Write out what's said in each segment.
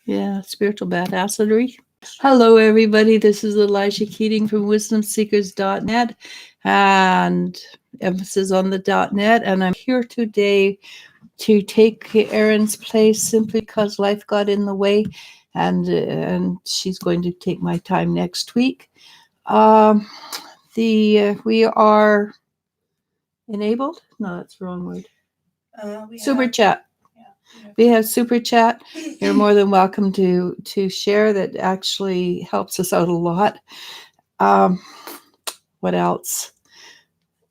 Yeah, spiritual badassery. Hello, everybody. This is Eliz-sha Keating from wisdomseekers.net, and emphasis on the .net. And I'm here today to take Erin's place simply because life got in the way, and she's going to take my time next week. We are enabled. No, that's the wrong word. Super chat. We have super chat. You're more than welcome to share. That actually helps us out a lot. What else?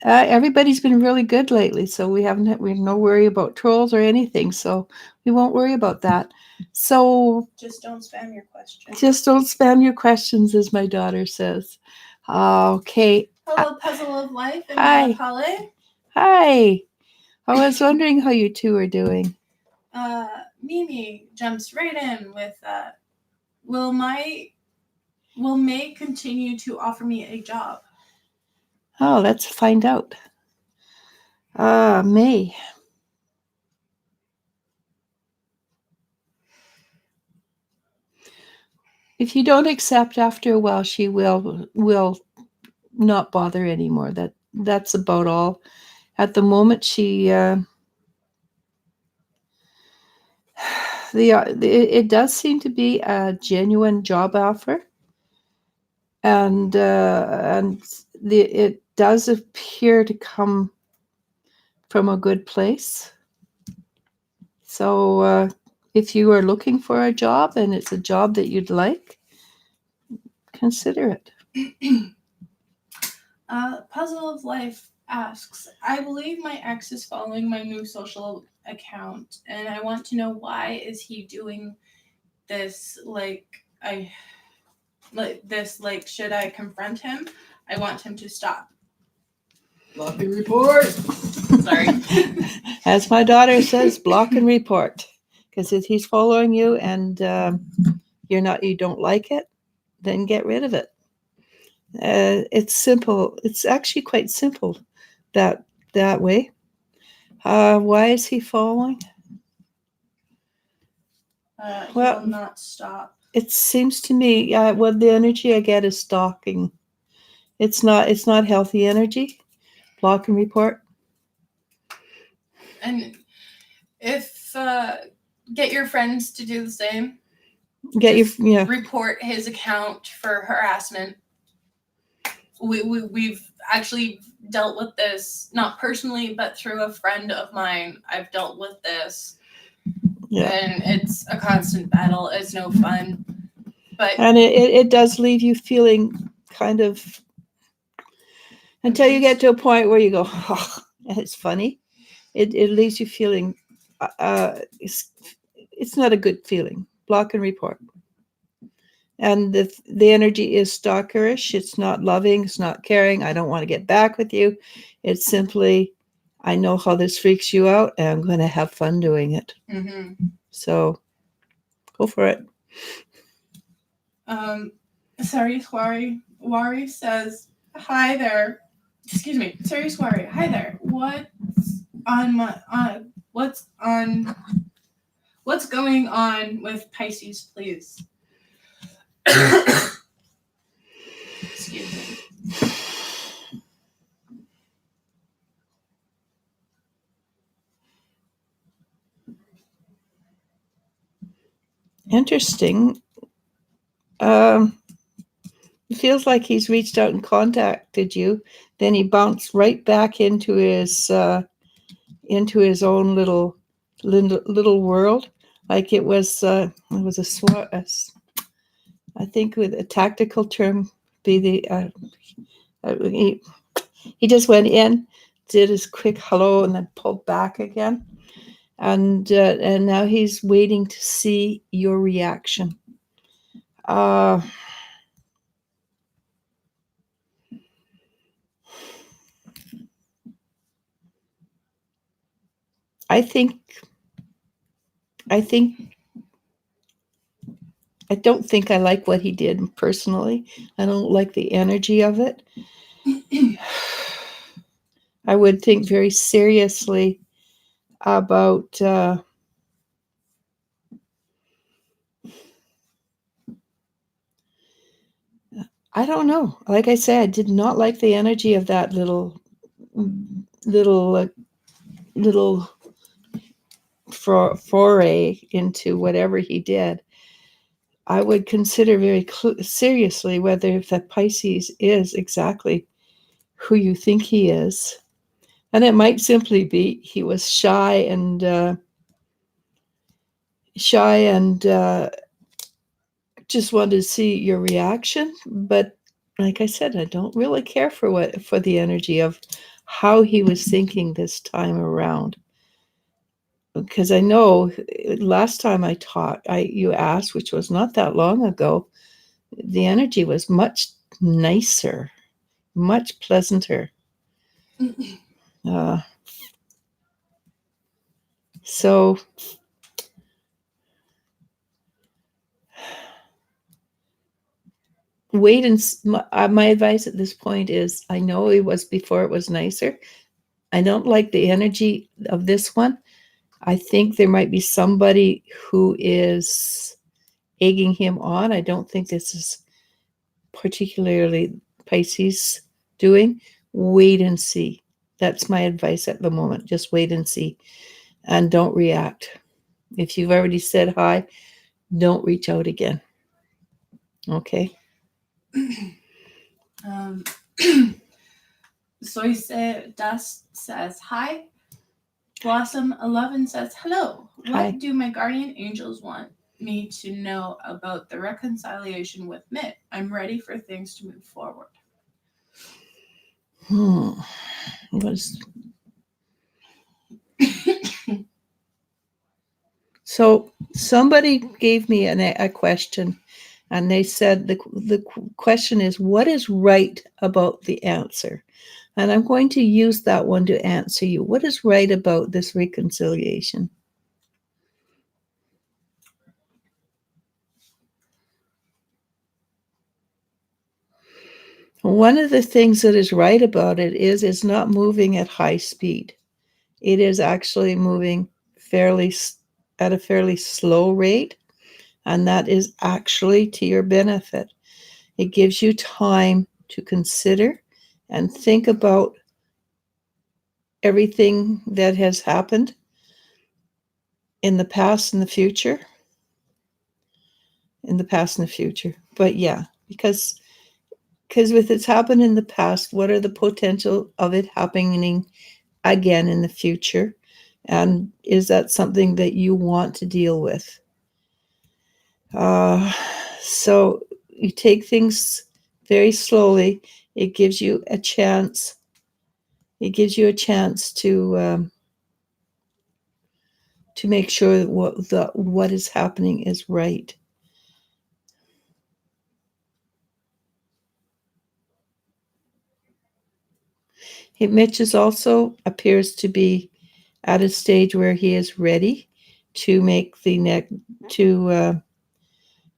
Everybody's been really good lately, so we have no worry about trolls or anything. So we won't worry about that. So just don't spam your questions. Just don't spam your questions, as my daughter says. Okay. Hello, Puzzle of Life. And hi. Polly. Hi. I was wondering how you two are doing. Mimi jumps right in with, will May continue to offer me a job? Oh, let's find out. May. If you don't accept after a while, she will not bother anymore. That's about all. At the moment, she it does seem to be a genuine job offer, and it does appear to come from a good place. So if you are looking for a job and it's a job that you'd like, consider it. Puzzle of Life asks, I believe my ex is following my new social account, and I want to know why is he doing this. Should I confront him? I want him to stop. Block and report. Sorry. As my daughter says, block and report. Because if he's following you and you don't like it, then get rid of it. It's simple. It's actually quite simple that way. Why is he following? He will not stop. It seems to me, the energy I get is stalking. It's not healthy energy. Block and report. And if get your friends to do the same. Report his account for harassment. We've actually dealt with this, not personally, but through a friend of mine. I've dealt with this. Yeah. And it's a constant battle. It's no fun. And it does leave you feeling kind of, until you get to a point where you go, oh, it's funny. It leaves you feeling, it's not a good feeling. Block and report. And the energy is stalkerish. It's not loving. It's not caring. I don't want to get back with you. It's simply, I know how this freaks you out, and I'm going to have fun doing it. Mm-hmm. So, go for it. Wari says, hi there. Excuse me. Serious Wari. Hi there. What's going on with Pisces, please? Excuse me. Interesting. It feels like he's reached out and contacted you. Then he bounced right back into his own little world. Like it was I think with a tactical term, be he just went in, did his quick hello, and then pulled back again, and now he's waiting to see your reaction. I don't think I like what he did personally. I don't like the energy of it. I would think very seriously about I don't know. Like I said, I did not like the energy of that little foray into whatever he did. I would consider very seriously whether if that Pisces is exactly who you think he is. And it might simply be he was shy and just wanted to see your reaction. But like I said, I don't really care for the energy of how he was thinking this time around. Because I know last time I talked, you asked, which was not that long ago, the energy was much nicer, much pleasanter. So wait and my advice at this point is, I know it was before it was nicer. I don't like the energy of this one. I think there might be somebody who is egging him on. I don't think this is particularly Pisces doing. Wait and see. That's my advice at the moment. Just wait and see. And don't react. If you've already said hi, don't reach out again. Okay? Soyce Dust says hi. Blossom 11 says hello. Hi. What do my guardian angels want me to know about the reconciliation with Mitt? I'm ready for things to move forward. So somebody gave me a question, and they said the question is, what is right about the answer? And I'm going to use that one to answer you. What is right about this reconciliation? One of the things that is right about it is it's not moving at high speed. It is actually moving at a fairly slow rate, and that is actually to your benefit. It gives you time to consider and think about everything that has happened in the past and the future. But yeah, because with it's happened in the past, what are the potential of it happening again in the future? And is that something that you want to deal with? So you take things very slowly. It gives you a chance. To make sure that what is happening is right. Mitch is also appears to be at a stage where he is ready to make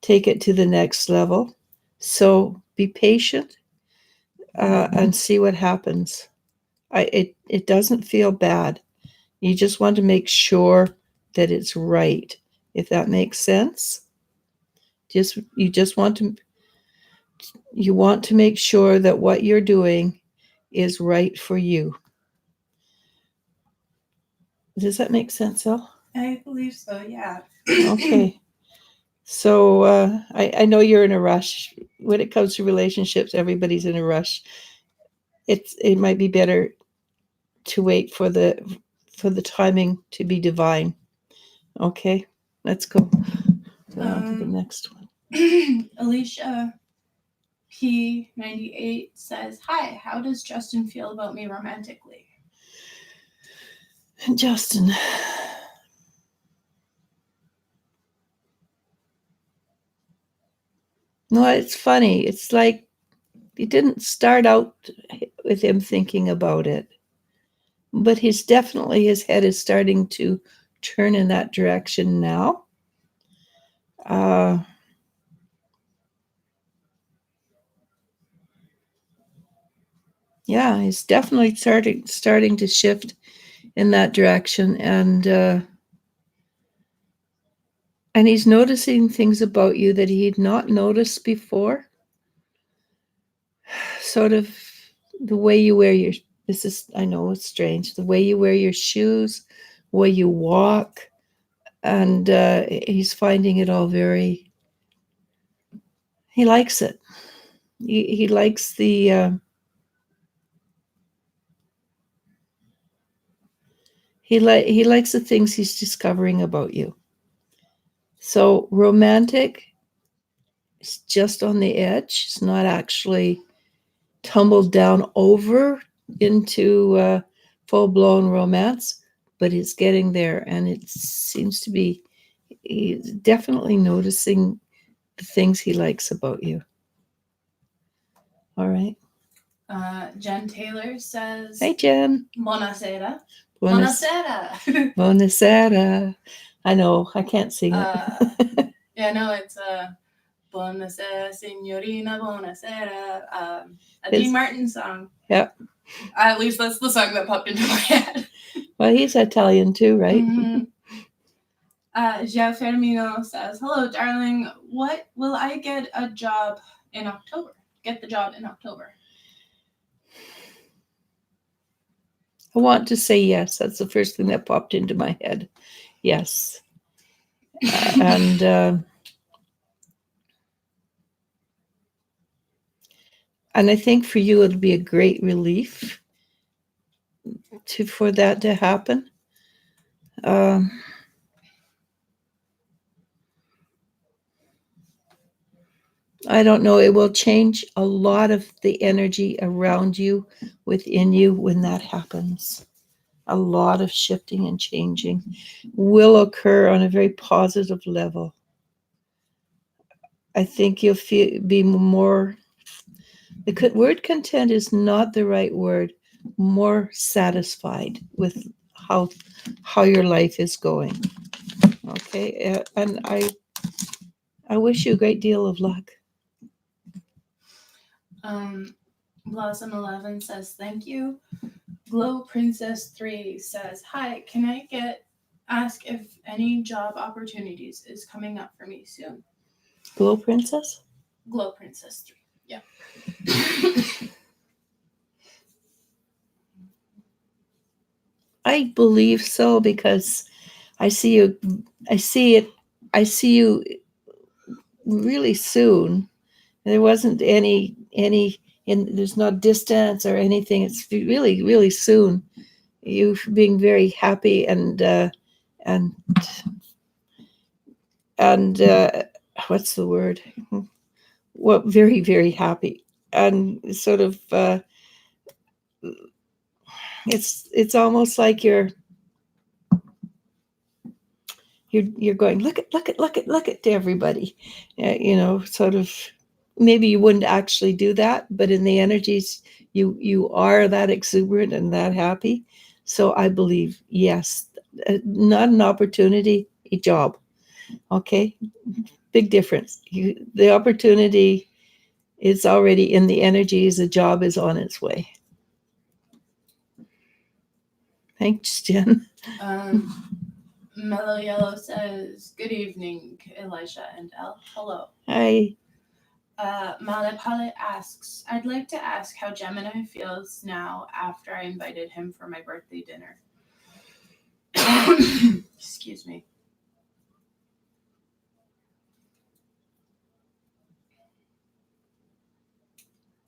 take it to the next level. So be patient and see what happens. It doesn't feel bad. You just want to make sure that it's right, if that makes sense. You want to make sure that what you're doing is right for you. Does that make sense, Elle? I believe so, yeah. Okay. So I know you're in a rush. When it comes to relationships, everybody's in a rush. It might be better to wait for the timing to be divine. Okay, let's go on to the next one. Eliz-sha P98 says, hi, how does Justin feel about me romantically? Justin. No, it's funny. It's like you didn't start out with him thinking about it, but his head is starting to turn in that direction now. Yeah, he's definitely starting to shift in that direction, and he's noticing things about you that he'd not noticed before. sort of the way you wear your, this is, I know it's strange, the way you wear your shoes, the way you walk, and he's finding it all very, he likes it. He likes the, he likes the things he's discovering about you. So romantic is just on the edge. It's not actually tumbled down over into full-blown romance, but it's getting there, and it seems to be, he's definitely noticing the things he likes about you. All right. Jen Taylor says, Hey, Jen. Buonasera. Buenas- Buonasera. Buonasera. I know, I can't sing it. Yeah, no, it's Buonasera, Signorina, Buonasera. A It's- Dean Martin song. Yep. At least that's the song that popped into my head. Well, he's Italian too, right? Mhm. Gio Fermino says, hello, darling. What will I get a job in October? Get the job in October. I want to say yes. That's the first thing that popped into my head. Yes. And I think for you, it'll be a great relief for that to happen. I don't know. It will change a lot of the energy around you, within you, when that happens. A lot of shifting and changing will occur on a very positive level. I think you'll be more, the word content is not the right word, more satisfied with how your life is going. Okay, and I wish you a great deal of luck. Blossom 11 says, thank you. Glow Princess 3 says, hi, can I ask if any job opportunities is coming up for me soon? Glow Princess? Glow Princess 3, yeah. I believe so, because I see you really soon. There wasn't any there's no distance or anything. It's really, really soon. You being very happy and what's the word? Well, very, very happy, and sort of it's almost like you're going, look at to everybody, sort of. Maybe you wouldn't actually do that, but in the energies, you are that exuberant and that happy. So I believe, yes, not an opportunity, a job. Okay, big difference. The opportunity is already in the energies. The job is on its way. Thanks, Jen. Mellow Yellow says, good evening, Eliz-sha and Elle. Hello. Hi. Malapale asks, I'd like to ask how Gemini feels now after I invited him for my birthday dinner. Excuse me.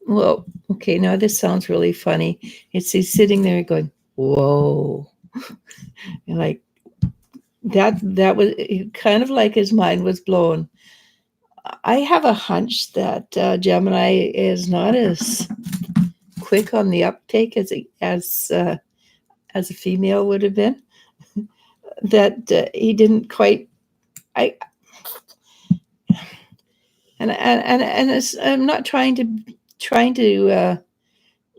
Well, okay, now this sounds really funny. He's sitting there going, whoa. Like that was kind of like his mind was blown. I have a hunch that Gemini is not as quick on the uptake as a female would have been. That he didn't quite. I'm not trying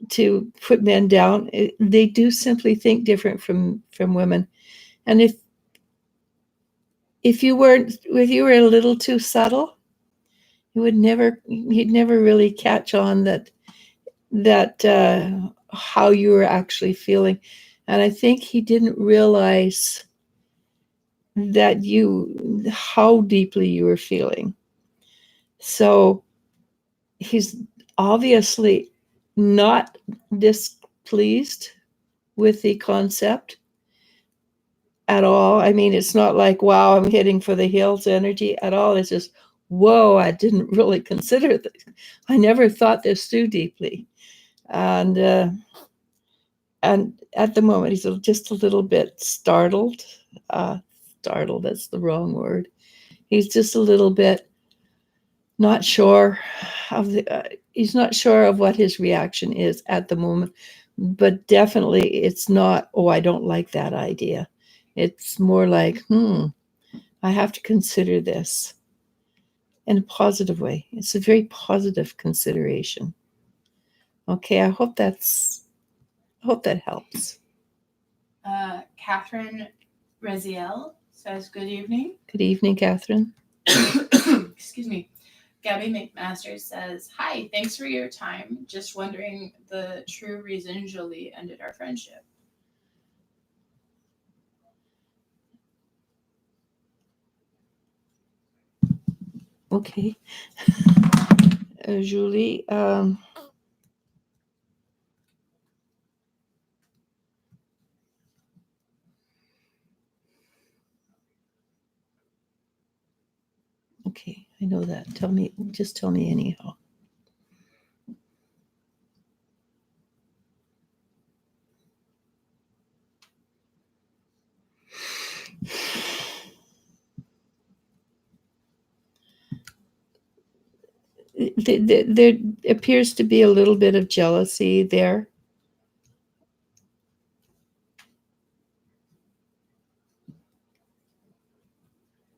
to put men down. They do simply think different from women, and if you were a little too subtle, he'd never really catch on that how you were actually feeling. And I think he didn't realize that how deeply you were feeling. So he's obviously not displeased with the concept at all. I mean, it's not like, wow, I'm hitting for the hills energy at all. It's just, whoa, I didn't really consider this. I never thought this too deeply. And at the moment, he's just a little bit startled. Startled, that's the wrong word. He's just a little bit not sure of he's not sure of what his reaction is at the moment. But definitely it's not, oh, I don't like that idea. It's more like, I have to consider this in a positive way. It's a very positive consideration. Okay, I hope that helps. Catherine Raziel says, good evening. Good evening, Catherine. Excuse me. Gabby McMaster says, hi, thanks for your time. Just wondering the true reason Jolie ended our friendship. Okay. Julie, okay, I know that. Just tell me anyhow. There appears to be a little bit of jealousy there.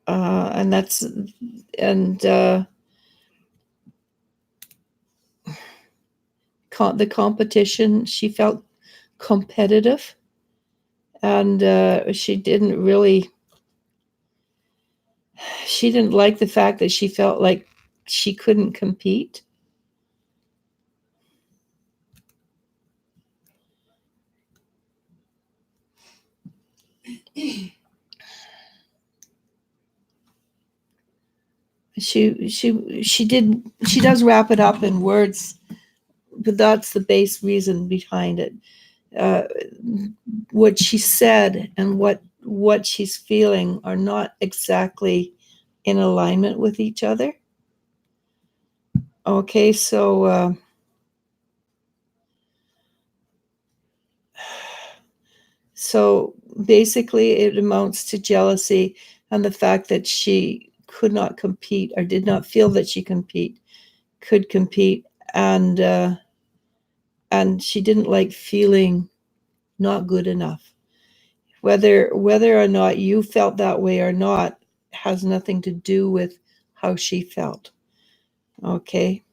And the competition, she felt competitive, and she didn't like the fact that she felt like she couldn't compete. She does wrap it up in words, but that's the base reason behind it. What she said and what she's feeling are not exactly in alignment with each other. Okay, so basically it amounts to jealousy and the fact that she could not compete or did not feel that she could compete, and she didn't like feeling not good enough. Whether or not you felt that way or not has nothing to do with how she felt. Okay.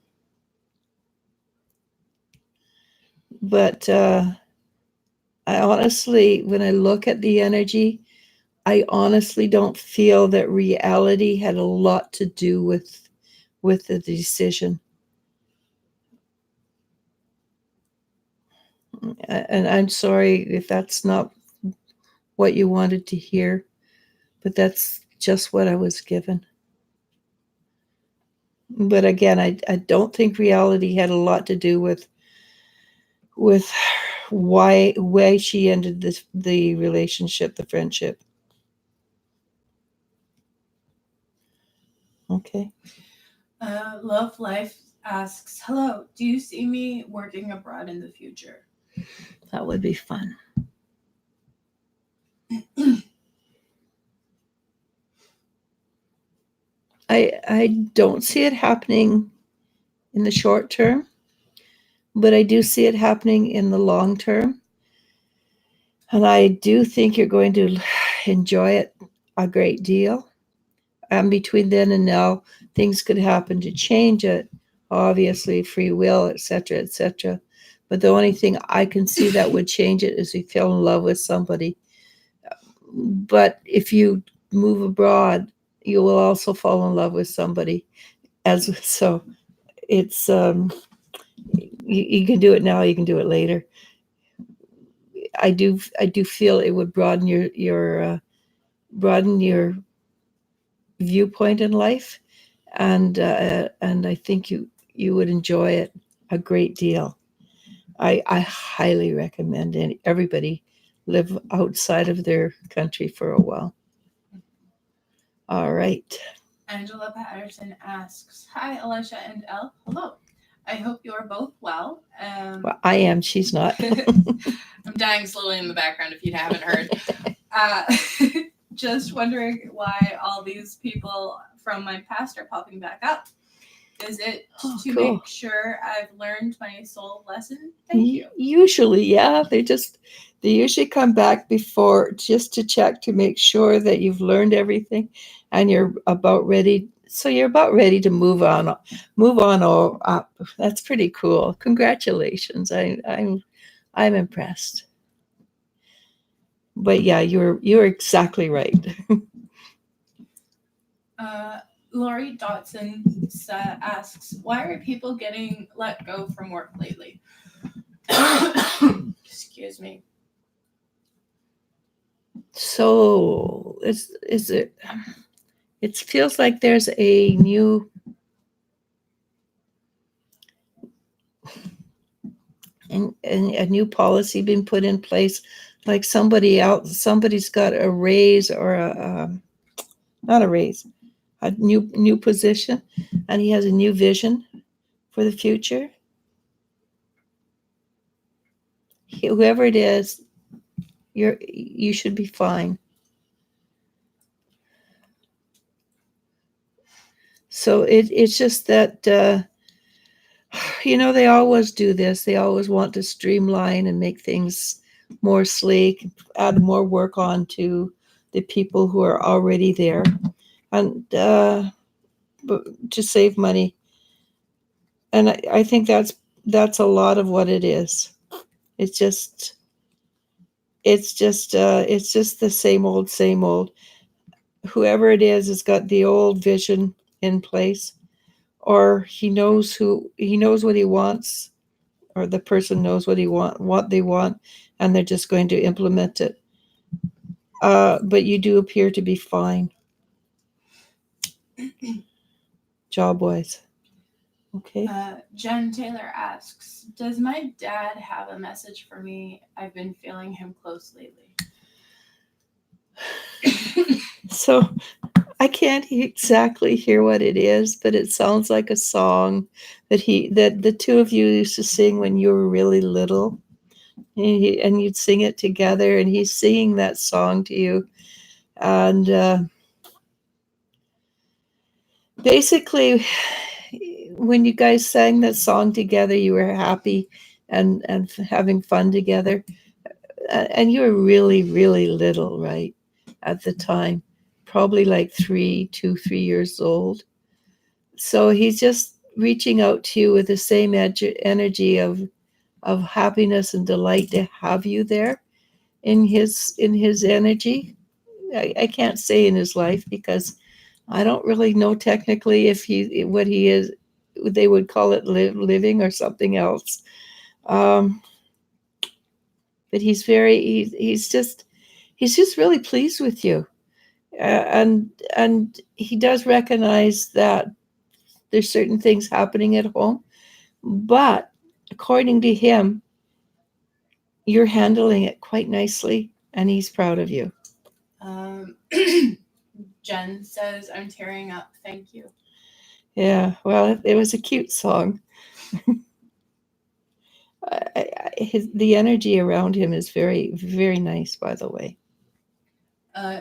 But I honestly, when I look at the energy, I honestly don't feel that reality had a lot to do with the decision. And I'm sorry if that's not what you wanted to hear, but that's just what I was given. But again, I don't think reality had a lot to do with why she ended the relationship, the friendship. Okay. Love Life asks, hello, do you see me working abroad in the future? That would be fun. I don't see it happening in the short term, but I do see it happening in the long term. And I do think you're going to enjoy it a great deal. And between then and now, things could happen to change it. Obviously, free will, etc., etc. But the only thing I can see that would change it is if you fell in love with somebody. But if you move abroad, you will also fall in love with somebody. So it's you can do it now, you can do it later. I do feel it would broaden your viewpoint in life, and I think you would enjoy it a great deal. I highly recommend everybody live outside of their country for a while. All right. Angela Patterson asks, "Hi, Elisha and Elle. Hello. I hope you are both well." Well, I am. She's not. I'm dying slowly in the background if you haven't heard. Just wondering why all these people from my past are popping back up. Is it to cool. make sure I've learned my soul lesson? Thank you. Usually, yeah. They usually come back before just to check to make sure that you've learned everything and you're about ready. So you're about ready to move on up. That's pretty cool. Congratulations. I'm impressed. But yeah, you're exactly right. Lori Dotson asks, "Why are people getting let go from work lately?" Excuse me. So it feels like there's a new a new policy being put in place, like somebody's got a raise or not a raise, a new position, and he has a new vision for the future. Whoever it is, you should be fine. So it's just that they always do this. They always want to streamline and make things more sleek, add more work on to the people who are already there, and but to save money. And I think that's a lot of what it is. It's just the same old. Whoever it is has got the old vision in place, or he knows what he wants, or the person knows what they want, and they're just going to implement it. But you do appear to be fine, job-wise. Okay. Jen Taylor asks, "Does my dad have a message for me? I've been feeling him close lately." So I can't exactly hear what it is, but it sounds like a song that the two of you used to sing when you were really little, and you'd sing it together, and he's singing that song to you, and basically, when you guys sang that song together, you were happy and having fun together, and you were really, really little, right, at the time, probably like 3 years old. So he's just reaching out to you with the same energy of happiness and delight to have you there in his energy. I can't say in his life because I don't really know technically if what he is. They would call it living or something else. But he's just really pleased with you, and he does recognize that there's certain things happening at home, but according to him, you're handling it quite nicely, and he's proud of you. Jen says, "I'm tearing up. Thank you." Yeah, well, it was a cute song. The energy around him is very, very nice, by the way.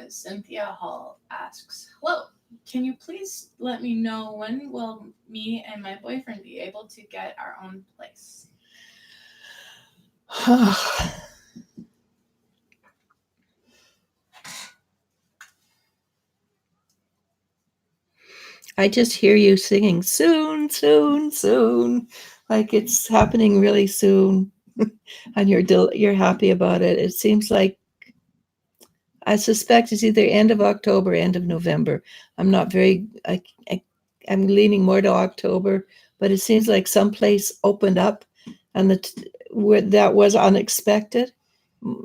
Cynthia Hall asks, "Hello. Can you please let me know when will me and my boyfriend be able to get our own place?" I just hear you singing soon, soon, soon, like it's happening really soon, and you're happy about it. It seems like I suspect it's either end of October, end of November. I'm not very. I'm leaning more to October, but it seems like someplace opened up, and where that was unexpected,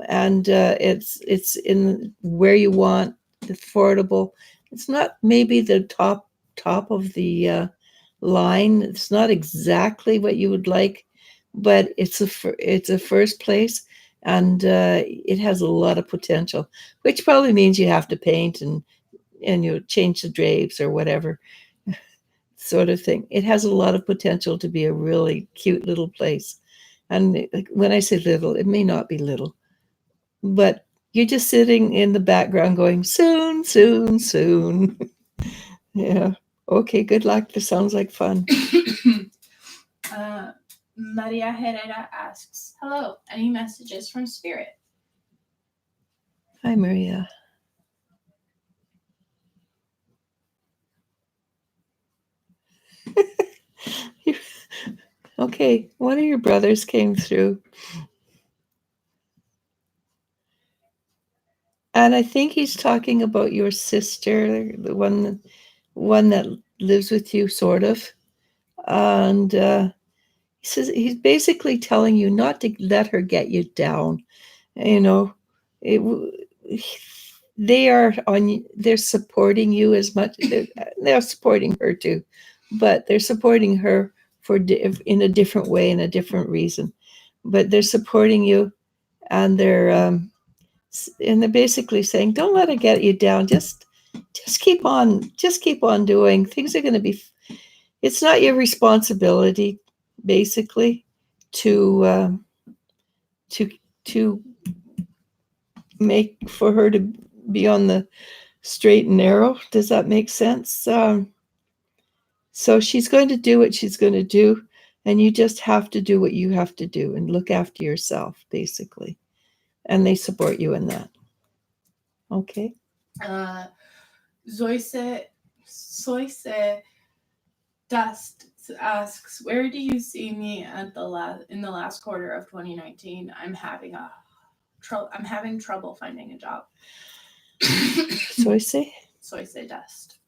and it's in where you want, affordable. It's not maybe the top of the line. It's not exactly what you would like, but it's a first place, and it has a lot of potential, which probably means you have to paint and you change the drapes or whatever sort of thing. It has a lot of potential to be a really cute little place. And when I say little, it may not be little, but you're just sitting in the background going, soon, soon, soon. Yeah. Okay, good luck. This sounds like fun. Maria Herrera asks, hello, any messages from Spirit? Hi, Maria. Okay, one of your brothers came through. And I think he's talking about your sister, the one that lives with you, sort of. And he says he's basically telling you not to let her get you down. You know, it, they are on. They're supporting you as much. They're supporting her too, but they're supporting her in a different way, in a different reason. But they're supporting you, and they're basically saying, "Don't let it get you down. Just keep on doing. Things are going to be. It's not your responsibility, basically, to to to make for her to be on the straight and narrow. Does that make sense? So she's going to do what she's going to do, and you just have to do what you have to do and look after yourself, basically. And they support you in that. Okay. Zoyse Dust asks, where do you see me in the last quarter of 2019? I'm having trouble finding a job. Soyse Dust.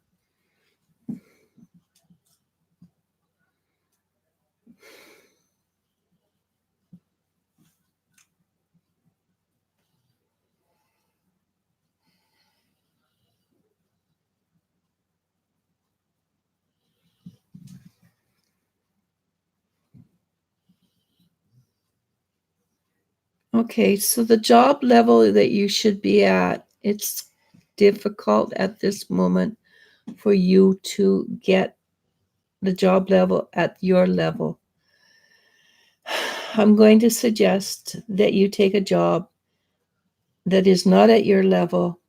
Okay, so the job level that you should be at, it's difficult at this moment for you to get the job level at your level. I'm going to suggest that you take a job that is not at your level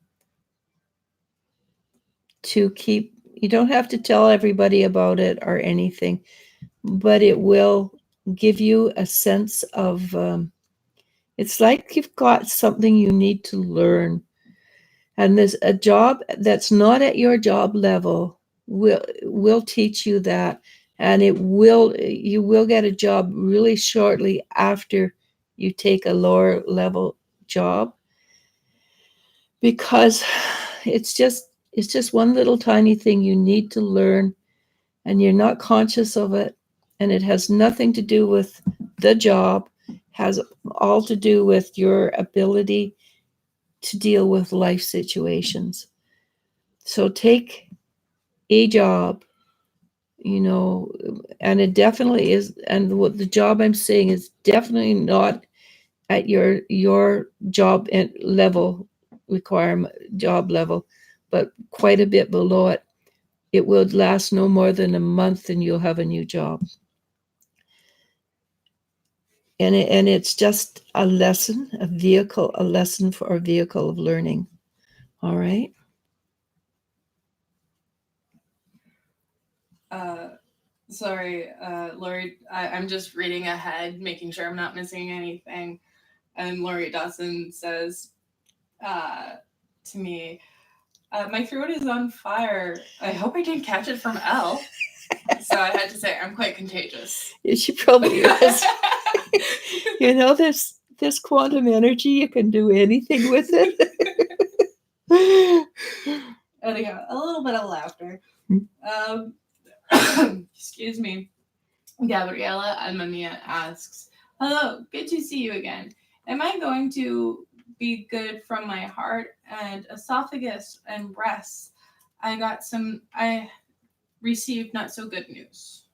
to keep. You don't have to tell everybody about it or anything, but it will give you a sense of, it's like you've got something you need to learn. And there's a job that's not at your job level will teach you that, and you will get a job really shortly after you take a lower level job, because it's just one little tiny thing you need to learn, and you're not conscious of it, and it has nothing to do with the job, has all to do with your ability to deal with life situations. So take a job, and it definitely is. And what the job I'm saying is definitely not at your job level job level, but quite a bit below it. It will last no more than a month, and you'll have a new job. And it's just a lesson, a lesson for a vehicle of learning. All right. Sorry, Lori, I'm just reading ahead, making sure I'm not missing anything. And Lori Dawson says to me, my throat is on fire. I hope I didn't catch it from Elle. So I had to say, I'm quite contagious. Yeah, she probably is. This quantum energy, you can do anything with it. Anyhow, a little bit of laughter. Excuse me. Gabriela Almania asks, hello, good to see you again. Am I going to be good from my heart and esophagus and breasts? I received not so good news.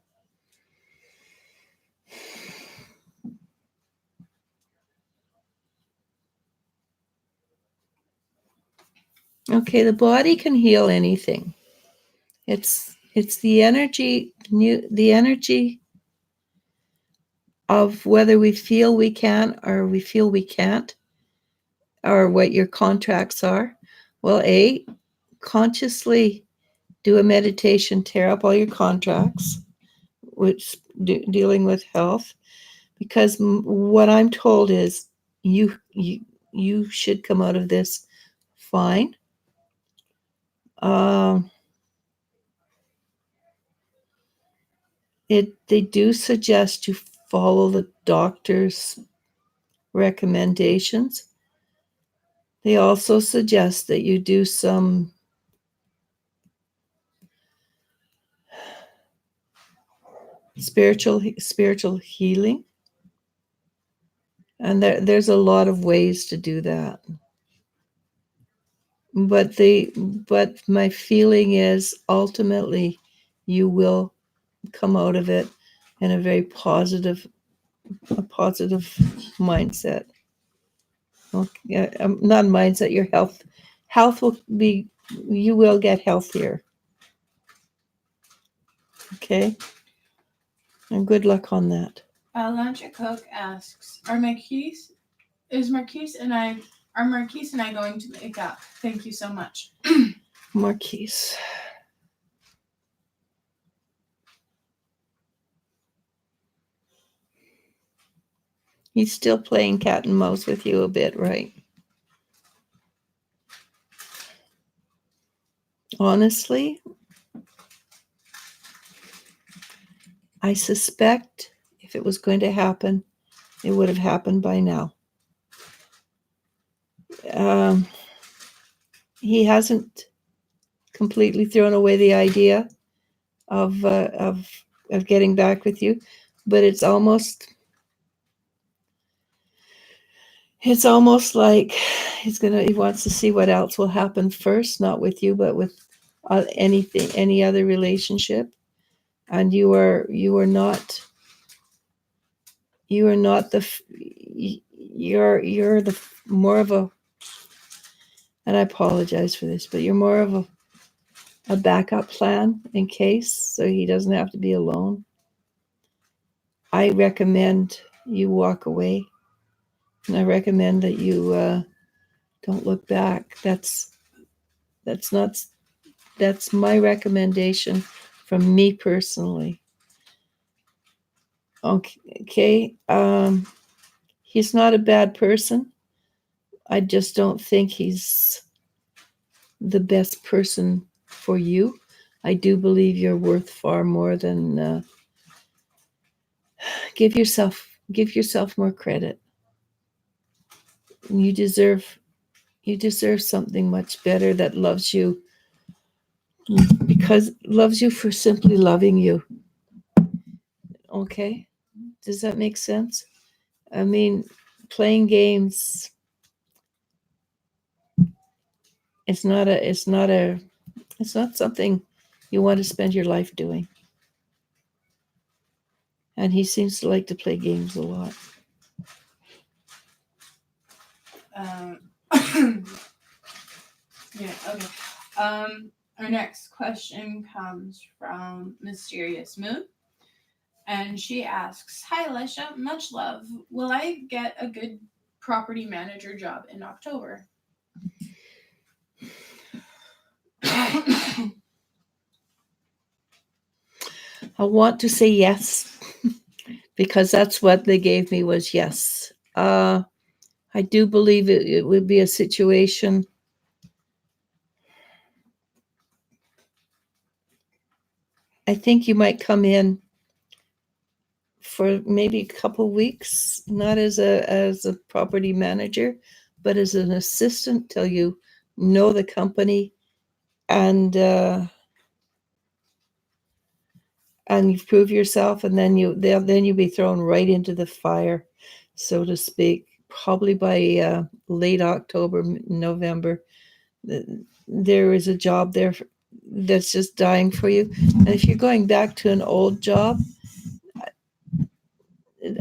Okay, the body can heal anything. It's the energy, the energy of whether we feel we can or we feel we can't, or what your contracts are. Well, consciously do a meditation, tear up all your contracts, which dealing with health, because what I'm told is you should come out of this fine. They do suggest you follow the doctor's recommendations. They also suggest that you do some spiritual healing, and there's a lot of ways to do that. But my feeling is ultimately you will come out of it in a very positive mindset. Okay, not mindset. Your health will be. You will get healthier. Okay, and good luck on that. Elantra Cook asks, Are Marquise and I going to make up? Thank you so much. Marquise. He's still playing cat and mouse with you a bit, right? Honestly, I suspect if it was going to happen, it would have happened by now. He hasn't completely thrown away the idea of getting back with you, but it's almost like he wants to see what else will happen first, not with you, but with any other relationship. And you are not the you're the more of a, and I apologize for this, but you're more of a backup plan in case, so he doesn't have to be alone. I recommend you walk away, and I recommend that you don't look back. That's my recommendation from me personally. Okay. He's not a bad person. I just don't think he's the best person for you. I do believe you're worth far more than. Give yourself more credit. You deserve something much better that loves you, because loves you for simply loving you. Okay, does that make sense? I mean, playing games. It's not something you want to spend your life doing. And he seems to like to play games a lot. Yeah, okay. Our next question comes from Mysterious Moon. And she asks, Hi, Elisha, much love. Will I get a good property manager job in October? I want to say yes, because that's what they gave me was yes. I do believe it would be a situation. I think you might come in for maybe a couple weeks, not as a property manager, but as an assistant till you know the company, and you prove yourself, and then you'll be thrown right into the fire, so to speak. Probably by late October, November, there is a job there that's just dying for you. And if you're going back to an old job,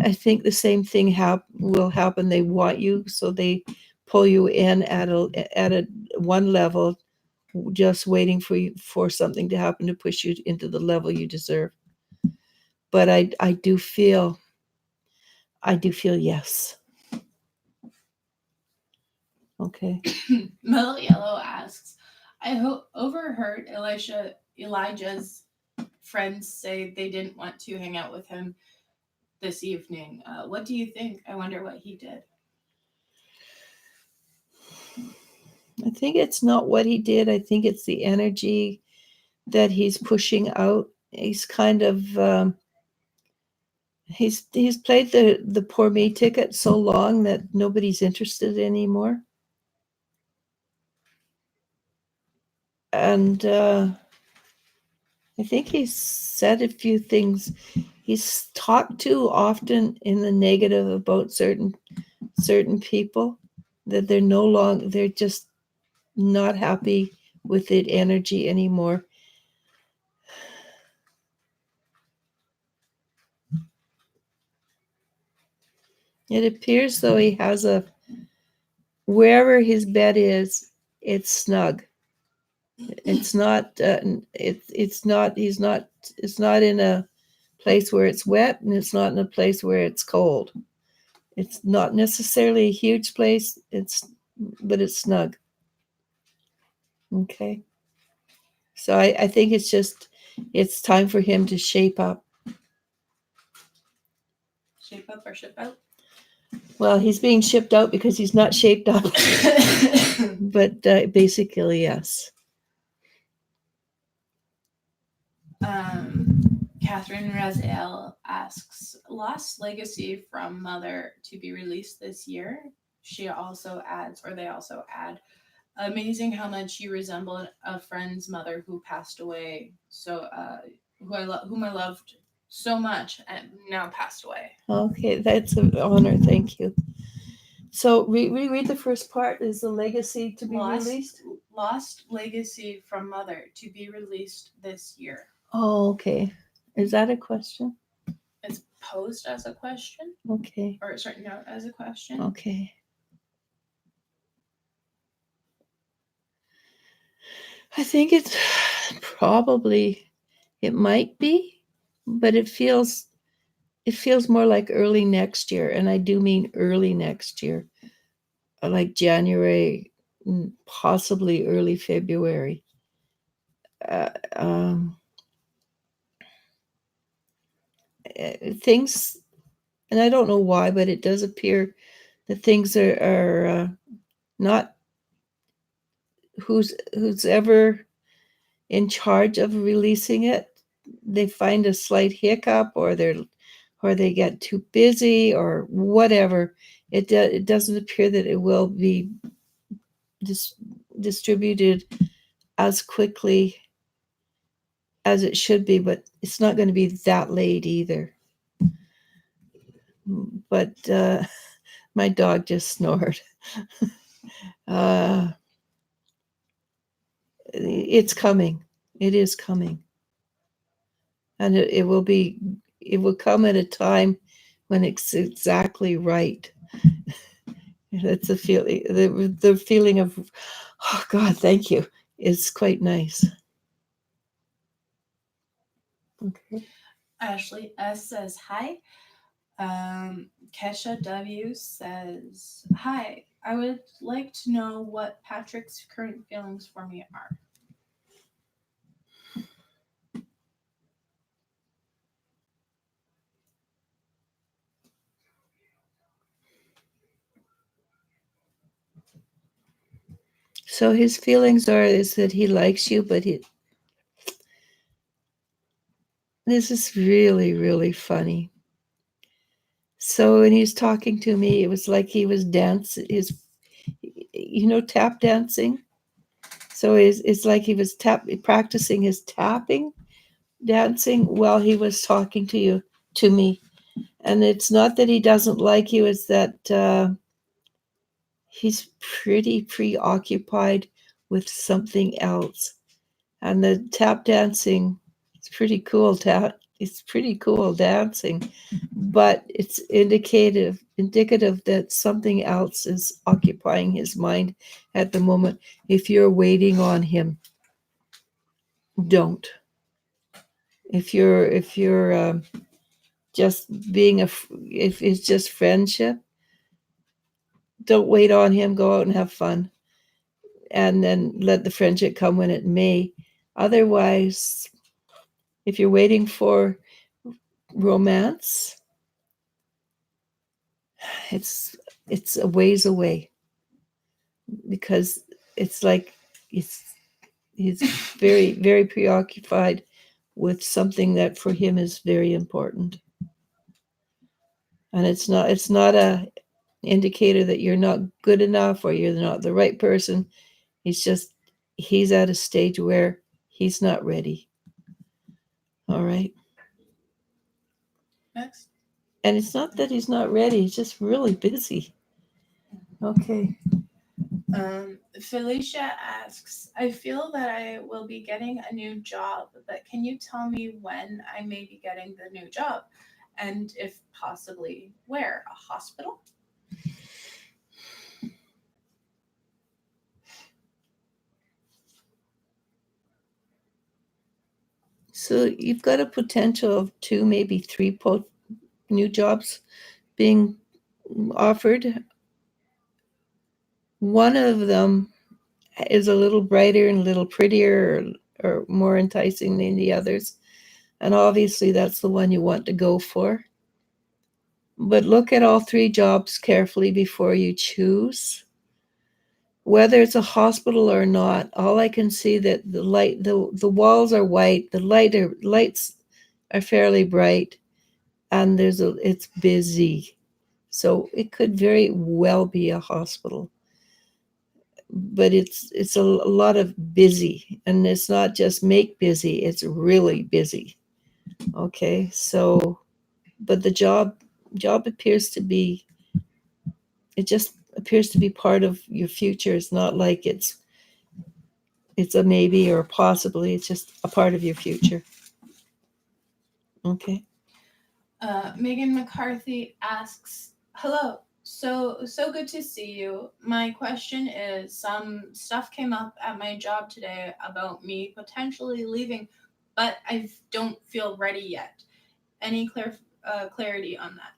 I think the same thing will happen. They want you, so they pull you in at a one level, just waiting for something to happen to push you into the level you deserve. But I do feel yes. Okay. Mellow Yellow asks, I overheard Elijah's friends say they didn't want to hang out with him this evening. What do you think? I wonder what he did. I think it's not what he did. I think it's the energy that he's pushing out. He's kind of he's played the poor me ticket so long that nobody's interested anymore. And I think he's said a few things. He's talked too often in the negative about certain people, that they're just not happy with it energy anymore. It appears though he has wherever his bed is, it's snug. It's not it's not in a place where it's wet, and it's not in a place where it's cold. It's not necessarily a huge place, but it's snug. Okay. So I think it's time for him to shape up. Shape up or ship out? Well, he's being shipped out because he's not shaped up. But basically, yes. Catherine Raziel asks, Lost Legacy from Mother to be released this year. They also add, amazing how much you resemble a friend's mother who passed away. So, whom I loved so much and now passed away. Okay, that's an honor. Thank you. So read the first part. Is the legacy to be released? Lost Legacy from Mother to be released this year. Oh, okay. Is that a question? It's posed as a question. Okay. Or it's written out as a question. Okay. I think it's probably, it might be, but it feels more like early next year. And I do mean early next year, like January, possibly early February. Things, and I don't know why, but it does appear that things are not who's ever in charge of releasing it. They find a slight hiccup, or they get too busy, or whatever. It doesn't appear that it will be distributed as quickly as it should be, but it's not going to be that late either. But my dog just snored. It's coming. It is coming. And it will come at a time when it's exactly right. That's the feeling. The feeling of, oh God, thank you, is quite nice. Okay. Ashley S says hi. Kesha W says hi. I would like to know what Patrick's current feelings for me are. So his feelings is that he likes you, but this is really, really funny. So when he was talking to me, it was like he was dancing, tap dancing. So it's like he was practicing his tapping dancing while he was talking to me. And it's not that he doesn't like you, it's that he's pretty preoccupied with something else. And the tap dancing, it's pretty cool. It's pretty cool dancing, but it's indicative that something else is occupying his mind at the moment. If you're waiting on him, don't. If you're just being if it's just friendship, don't wait on him. Go out and have fun, and then let the friendship come when it may. Otherwise, if you're waiting for romance, it's a ways away, because it's like he's very, very preoccupied with something that for him is very important. And it's not a indicator that you're not good enough or you're not the right person. He's at a stage where he's not ready. All right. Next. And it's not that he's not ready, he's just really busy. Okay. Felicia asks, I feel that I will be getting a new job, but can you tell me when I may be getting the new job? And if possibly where? A hospital? So you've got a potential of 2, maybe 3 new jobs being offered. One of them is a little brighter and a little prettier, or more enticing than the others. And obviously that's the one you want to go for. But look at all 3 jobs carefully before you choose. Whether it's a hospital or not, all I can see that the walls are white, the lights are fairly bright, and it's busy. So it could very well be a hospital. But it's a lot of busy, and it's not just make busy, it's really busy. Okay, so but the job appears to be, it just appears to be part of your future. It's not like it's a maybe or a possibly, it's just a part of your future. Okay. Megan McCarthy asks, hello. So good to see you. My question is, some stuff came up at my job today about me potentially leaving, but I don't feel ready yet. Any clarity on that?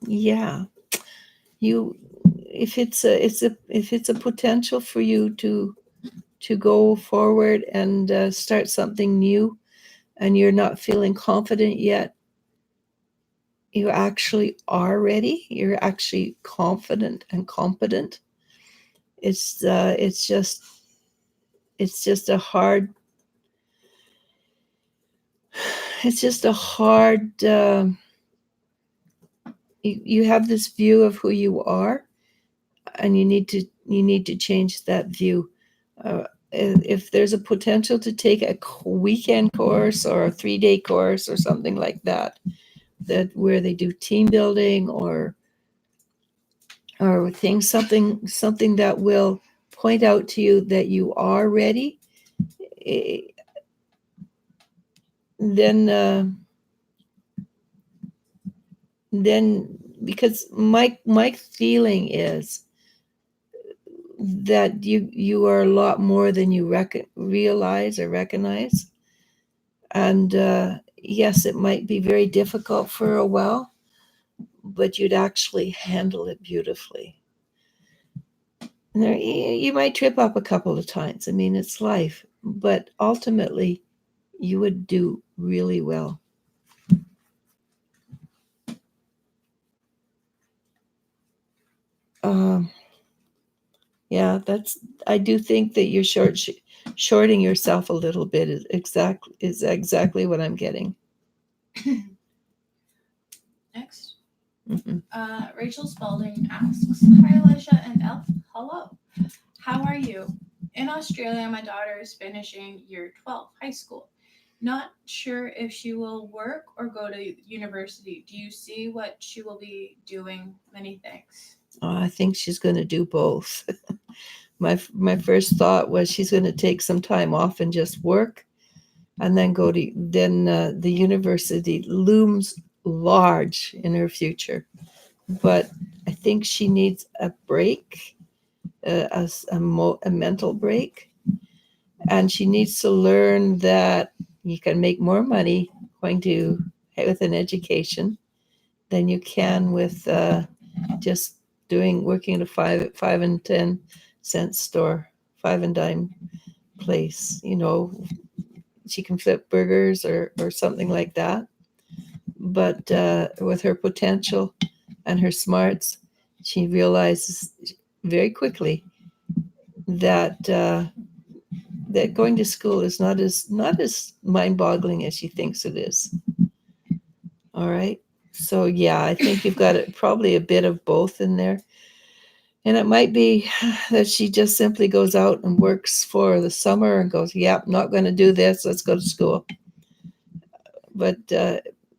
Yeah. If it's a potential for you to go forward and start something new, and you're not feeling confident yet, you actually are ready. You're actually confident and competent. It's just a hard you have this view of who you are, and you need to change that view. If there's a potential to take a weekend course or a 3-day course or something like that where they do team building or things, something that will point out to you that you are ready, then because my feeling is that you are a lot more than you realize or recognize. And yes, it might be very difficult for a while, but you'd actually handle it beautifully. You might trip up a couple of times. I mean, it's life, but ultimately you would do really well. Yeah, I do think that you're shorting yourself a little bit is exactly what I'm getting. Next. Mm-hmm. Rachel Spalding asks, hi Alicia and Elf, hello. How are you? In Australia, my daughter is finishing year 12 high school. Not sure if she will work or go to university. Do you see what she will be doing? Many thanks. I think she's going to do both. My first thought was she's going to take some time off and just work, and then go to the university looms large in her future. But I think she needs a break, a mental break, and she needs to learn that you can make more money going to with an education than you can with just working at a five and 10 cent store, five and dime place. She can flip burgers or something like that. But with her potential and her smarts, she realizes very quickly that that going to school is not as mind-boggling as she thinks it is. All right. So yeah, I think you've got probably a bit of both in there. And it might be that she just simply goes out and works for the summer and goes, yep, not going to do this. Let's go to school. But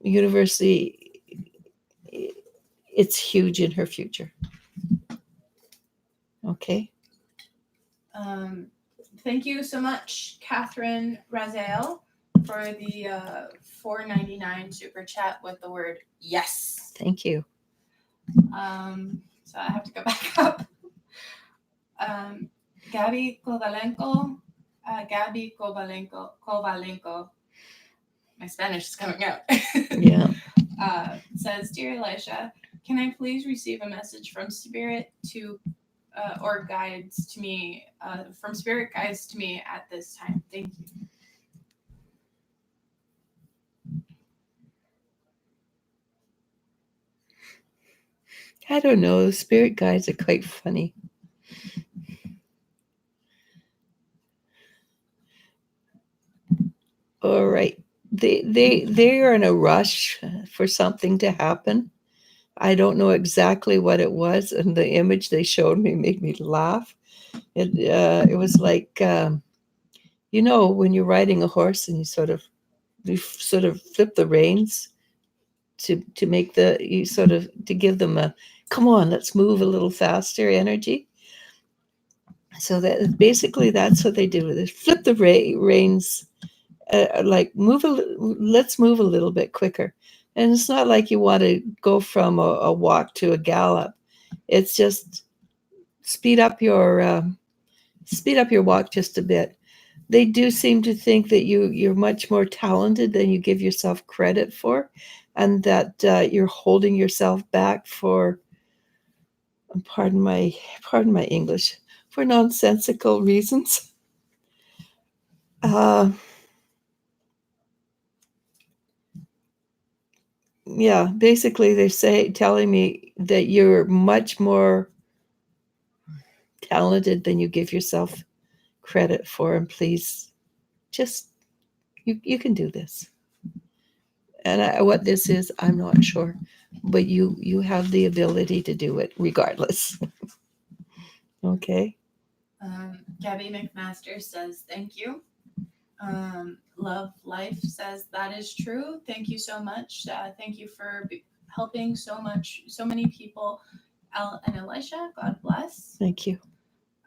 university, it's huge in her future. Okay. Thank you so much, Catherine Razel, for the $4.99 super chat with the word yes. Thank you. So I have to go back up. Gabby Kovalenko. Kovalenko. My Spanish is coming out. Yeah. Says, Dear Eliz-sha, can I please receive a message from Spirit or guides to me, from Spirit guides to me at this time? Thank you. I don't know. The spirit guides are quite funny. All right. They are in a rush for something to happen. I don't know exactly what it was, and the image they showed me made me laugh. It was like when you're riding a horse and you sort of flip the reins to make to give them a come on, let's move a little faster energy. So that basically that's what they do. They flip the reins, like let's move a little bit quicker. And it's not like you want to go from a walk to a gallop. It's just speed up your walk just a bit. They do seem to think that you're much more talented than you give yourself credit for, and that you're holding yourself back for, pardon my English, for nonsensical reasons. Yeah, basically they're telling me that you're much more talented than you give yourself credit for, and please just you can do this. And what this is, I'm not sure, but you have the ability to do it regardless. Okay. Gabby McMaster says thank you. Love Life says that is true. Thank you so much. Thank you for helping so many people. And Eliz-sha, God bless. Thank you.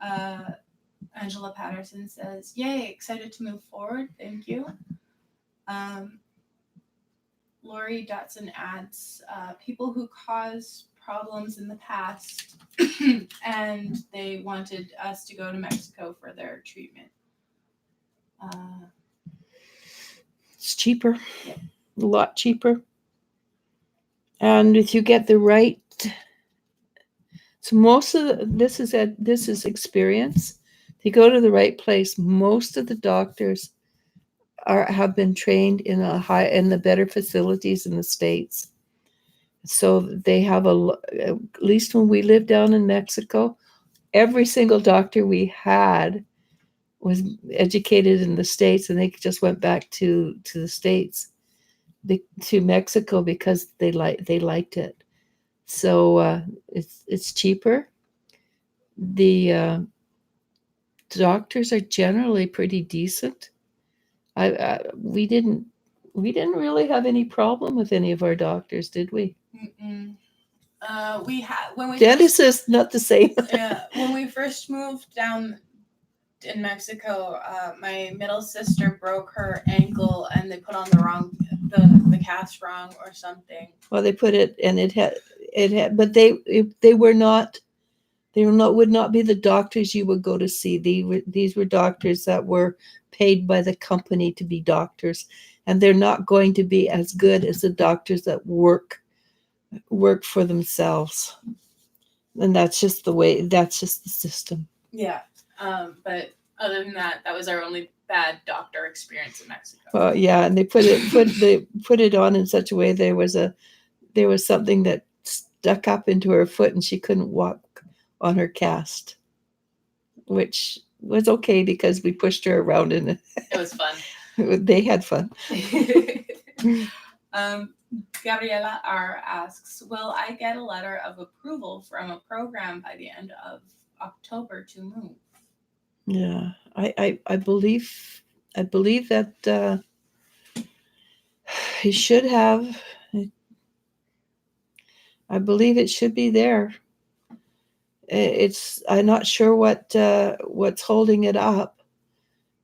Angela Patterson says, yay, excited to move forward. Thank you. Lori Dotson adds, people who caused problems in the past and they wanted us to go to Mexico for their treatment. It's cheaper. Yeah. A lot cheaper. And if you get the right, so most of this is experience. If you go to the right place, most of the doctors have been trained in the better facilities in the States. So they have at least when we lived down in Mexico, every single doctor we had was educated in the States, and they just went back to the States, to Mexico, because they liked it. So it's cheaper. The doctors are generally pretty decent. We didn't really have any problem with any of our doctors, did we? Mm-mm. We had when we Dentist is not the same. when we first moved down in Mexico, my middle sister broke her ankle and they put on the cast wrong or something. Well, they put it, and it had, but they were not. Would not be the doctors you would go to see. These were doctors that were paid by the company to be doctors, and they're not going to be as good as the doctors that work for themselves. And that's just the way. That's just the system. Yeah. But other than that, that was our only bad doctor experience in Mexico. Yeah, and they put it on in such a way there was something that stuck up into her foot, and she couldn't walk on her cast, which was okay because we pushed her around and it was fun. They had fun. Gabriela R asks, will I get a letter of approval from a program by the end of October to move? Yeah, I believe that he should have. I believe it should be there. I'm not sure what's holding it up.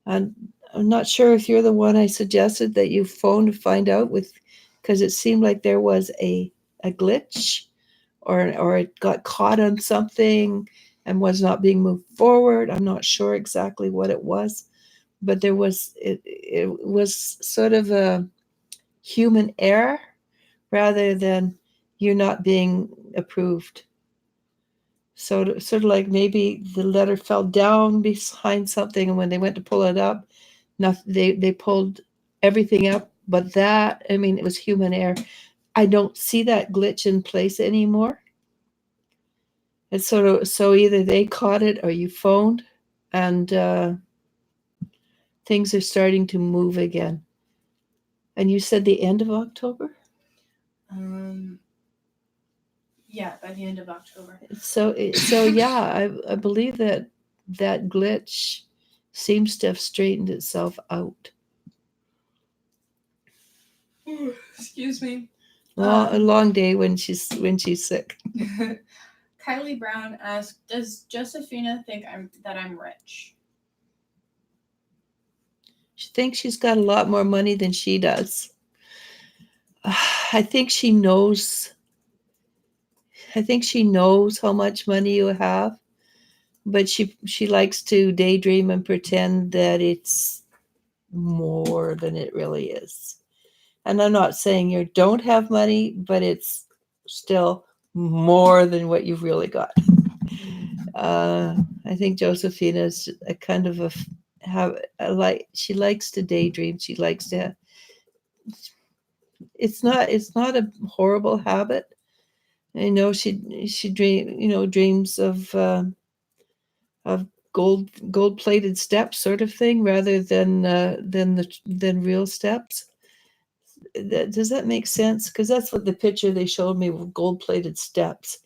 And I'm not sure if you're the one I suggested that you phone to find out with, because it seemed like there was a glitch, or it got caught on something and was not being moved forward. I'm not sure exactly what it was, but it was sort of a human error rather than you not being approved. So sort of like maybe the letter fell down behind something, and when they went to pull it up, they pulled everything up. But that, I mean, it was human error. I don't see that glitch in place anymore. It's sort of, so either they caught it or you phoned, and things are starting to move again. And you said the end of October? Yeah, by the end of October. So yeah, I believe that glitch seems to have straightened itself out. Excuse me. A long day when she's sick. Kylie Brown asked, does Josephina think that I'm rich? She thinks she's got a lot more money than she does. I think she knows how much money you have, but she likes to daydream and pretend that it's more than it really is. And I'm not saying you don't have money, but it's still more than what you've really got. I think Josephina is a kind of she likes to daydream. She likes to. It's not a horrible habit. I know she dreams of gold plated steps sort of thing rather than real steps. Does that make sense? Because that's what the picture they showed me with gold plated steps.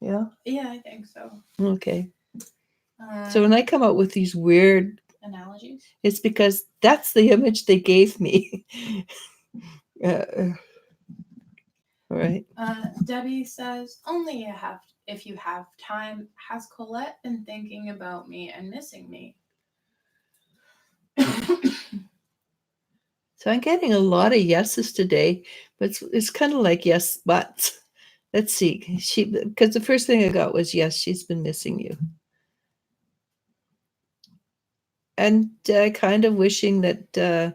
Yeah. Yeah, I think so. Okay. So when I come out with these weird analogies, it's because that's the image they gave me. All right. Debbie says, only if you have time. Has Colette been thinking about me and missing me? So I'm getting a lot of yeses today, but it's kind of like yes, but let's see. Because the first thing I got was yes, she's been missing you. And kind of wishing that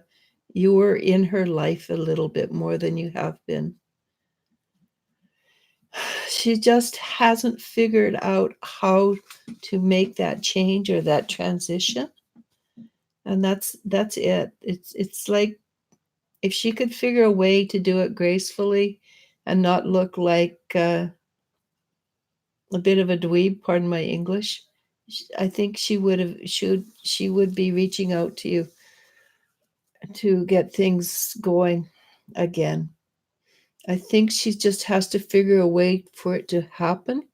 you were in her life a little bit more than you have been. She just hasn't figured out how to make that change or that transition. And that's it. It's like if she could figure a way to do it gracefully and not look like a bit of a dweeb, pardon my English, I think she would be reaching out to you to get things going again. I think she just has to figure a way for it to happen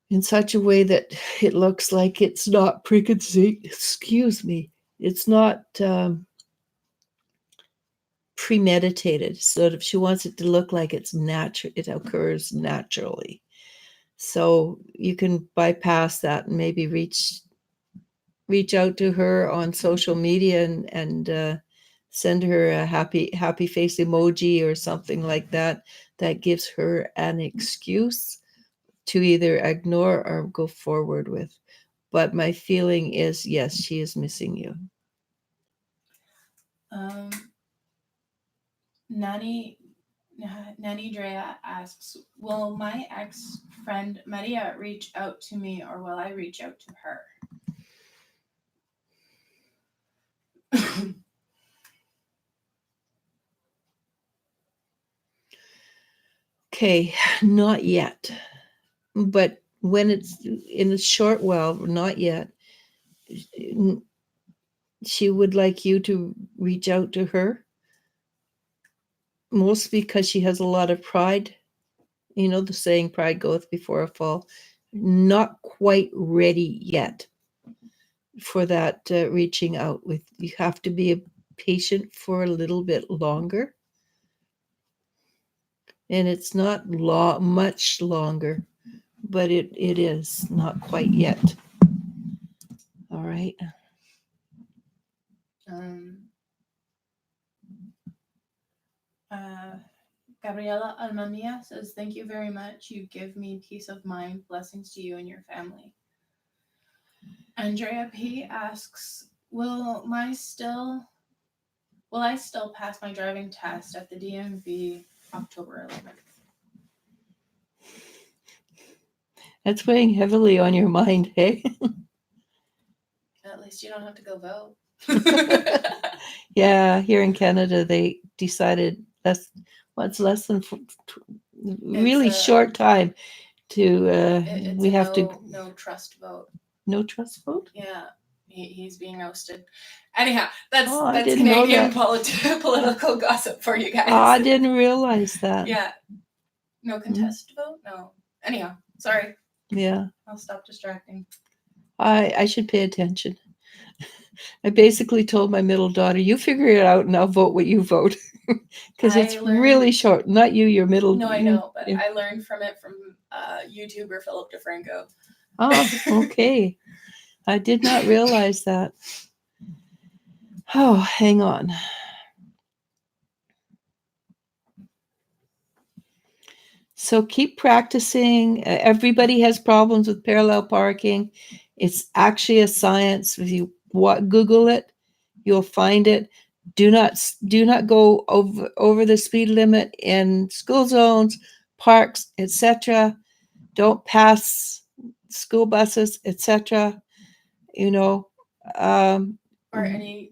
in such a way that it looks like it's not preconceived. Excuse me. it's not premeditated. So if she wants it to look like it's natural, it occurs naturally. So you can bypass that and maybe reach out to her on social media and send her a happy face emoji or something like that. That gives her an excuse to either ignore or go forward with. But my feeling is, yes, she is missing you. Nanny Drea asks, will my ex-friend Maria reach out to me or will I reach out to her? Okay, not yet. But when it's in a short while, not yet, she would like you to reach out to her, mostly because she has a lot of pride. You know, the saying, pride goeth before a fall. Not quite ready yet for that reaching out. With you have to be patient for a little bit longer. And it's not much longer, but it is not quite yet. All right. Gabriela Almamia says, thank you very much. You give me peace of mind. Blessings to you and your family. Andrea P asks, will I still pass my driving test at the DMV October 11th? That's weighing heavily on your mind, hey? At least you don't have to go vote. Yeah, here in Canada, they decided less than really short time to we have no trust vote. No trust vote? Yeah, he's being ousted. Anyhow, that's Canadian political gossip for you guys. Oh, I didn't realize that. Yeah, no contest vote. No. Anyhow, sorry. Yeah, I'll stop distracting. I should pay attention. I basically told my middle daughter, you figure it out and I'll vote what you vote. Because it's really short. Not you, your middle. No, I know, but I learned from YouTuber Philip DeFranco. Oh, okay. I did not realize that. Oh, hang on. So keep practicing. Everybody has problems with parallel parking. It's actually a science. If you Google it, you'll find it. Do not go over the speed limit in school zones, parks, etc. Don't pass school buses, etc. You know, or any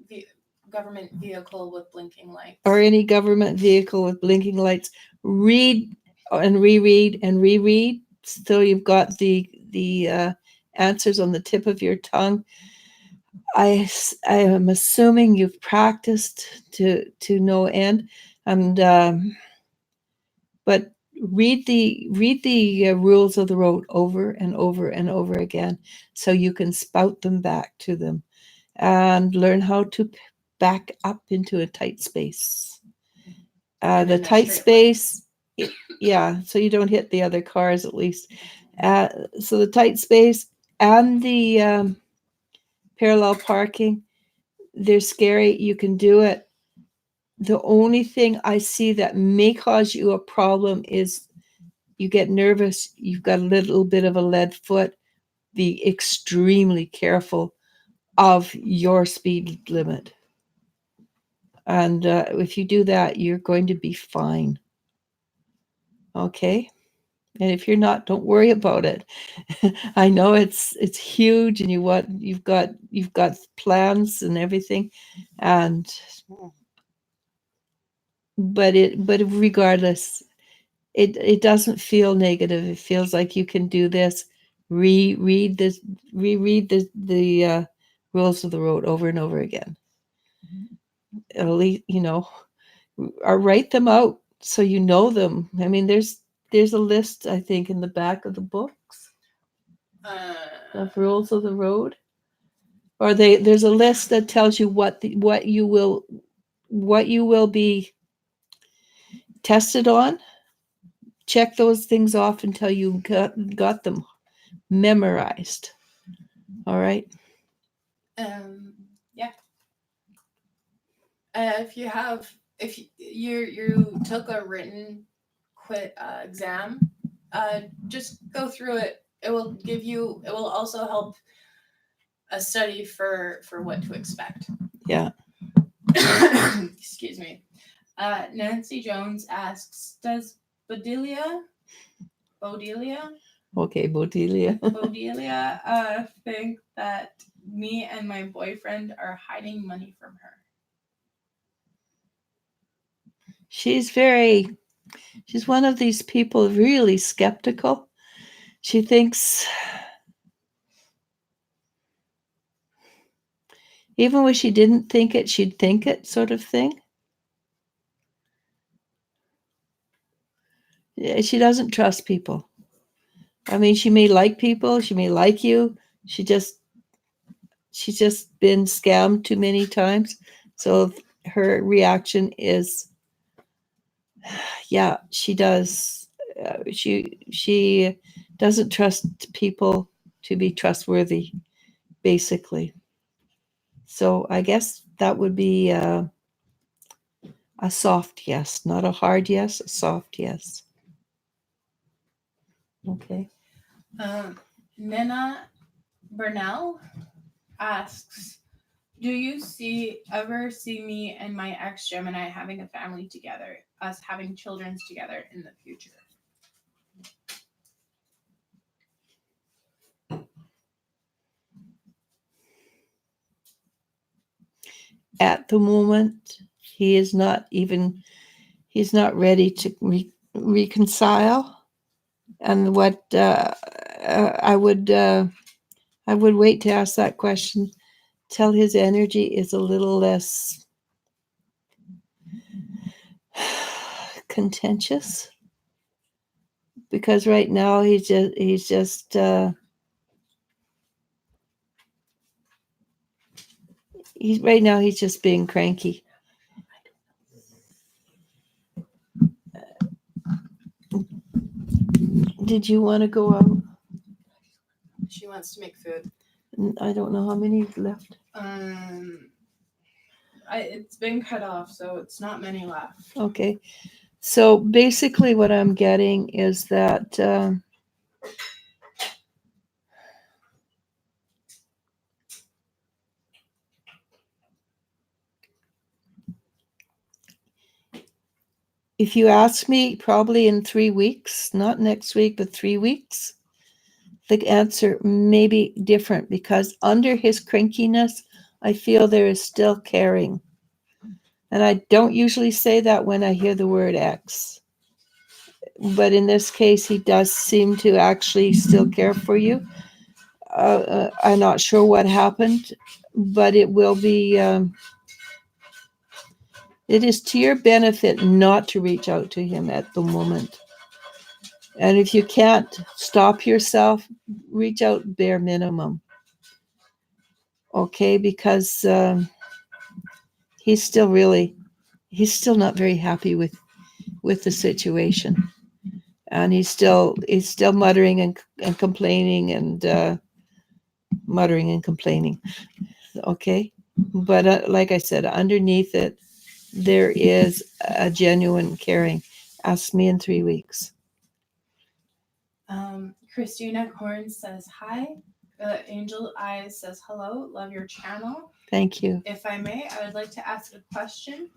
government vehicle with blinking lights. Or any government vehicle with blinking lights. Read and reread so you've got the answers on the tip of your tongue. I am assuming you've practiced to no end, and but read the rules of the road over and over and over again so you can spout them back to them and learn how to back up into a tight space. The tight space, yeah, so you don't hit the other cars at least. So the tight space and the parallel parking, they're scary. You can do it. The only thing I see that may cause you a problem is you get nervous. You've got a little bit of a lead foot. Be extremely careful of your speed limit. And if you do that, you're going to be fine. Okay? And if you're not, don't worry about it. I know it's huge, and you've got plans and everything, but regardless, it doesn't feel negative. It feels like you can do this. Reread the rules of the road over and over again. At least or write them out so you know them. I mean, there's a list, I think, in the back of the books of rules of the road. or there's a list that tells you what you will be tested on. Check those things off until you got them memorized. All right. Yeah. If you took a written exam, just go through it. It will also help a study for what to expect. Yeah. Excuse me. Nancy Jones asks, does Bodelia Okay, Bodelia. think that me and my boyfriend are hiding money from her? She's one of these people really skeptical. She thinks, even when she didn't think it, she'd think it, sort of thing. She doesn't trust people. I mean, she may like people, she may like you. She's just been scammed too many times. So her reaction is, yeah, she does. She doesn't trust people to be trustworthy, basically. So I guess that would be a soft yes, not a hard yes, a soft yes. Okay. Nina Burnell asks, do you ever see me and my ex Gemini having a family together, us having children together in the future? At the moment, he's not ready to reconcile. And what I would wait to ask that question till his energy is a little less contentious, because right now he's just being cranky. Did you want to go out? She wants to make food. I don't know how many left. It's been cut off, so it's not many left. Okay. So basically what I'm getting is that if you ask me, probably in 3 weeks, not next week, but 3 weeks, the answer may be different, because under his crankiness, I feel there is still caring. And I don't usually say that when I hear the word X. But in this case, he does seem to actually still care for you. I'm not sure what happened, but it will be, it is to your benefit not to reach out to him at the moment. And if you can't stop yourself, reach out bare minimum. Okay, because he's still not very happy with the situation. And he's still muttering and complaining and muttering and complaining. Okay. But like I said, underneath it, there is a genuine caring. Ask me in 3 weeks. Christina Korn says hi. Angel Eyes says hello. Love your channel. Thank you. If I may, I would like to ask a question.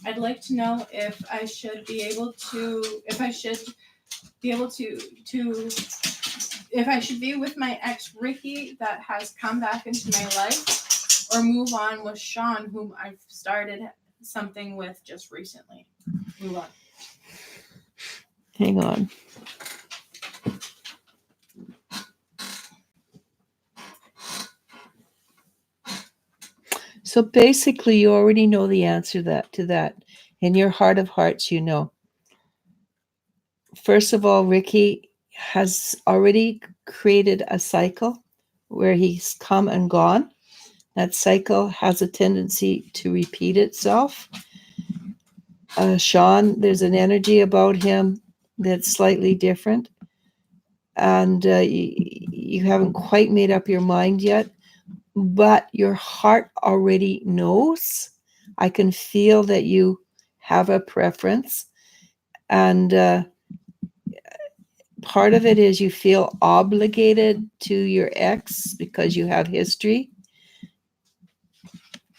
I'd like to know if I should be able to if I should be with my ex Ricky that has come back into my life, or move on with Sean, whom I've started something with just recently. Move on. Hang on. So basically, you already know the answer to that. In your heart of hearts, you know. First of all, Ricky has already created a cycle where he's come and gone, That cycle has a tendency to repeat itself. Sean, there's an energy about him that's slightly different. And you haven't quite made up your mind yet, but your heart already knows. I can feel that you have a preference. And part of it is you feel obligated to your ex because you have history.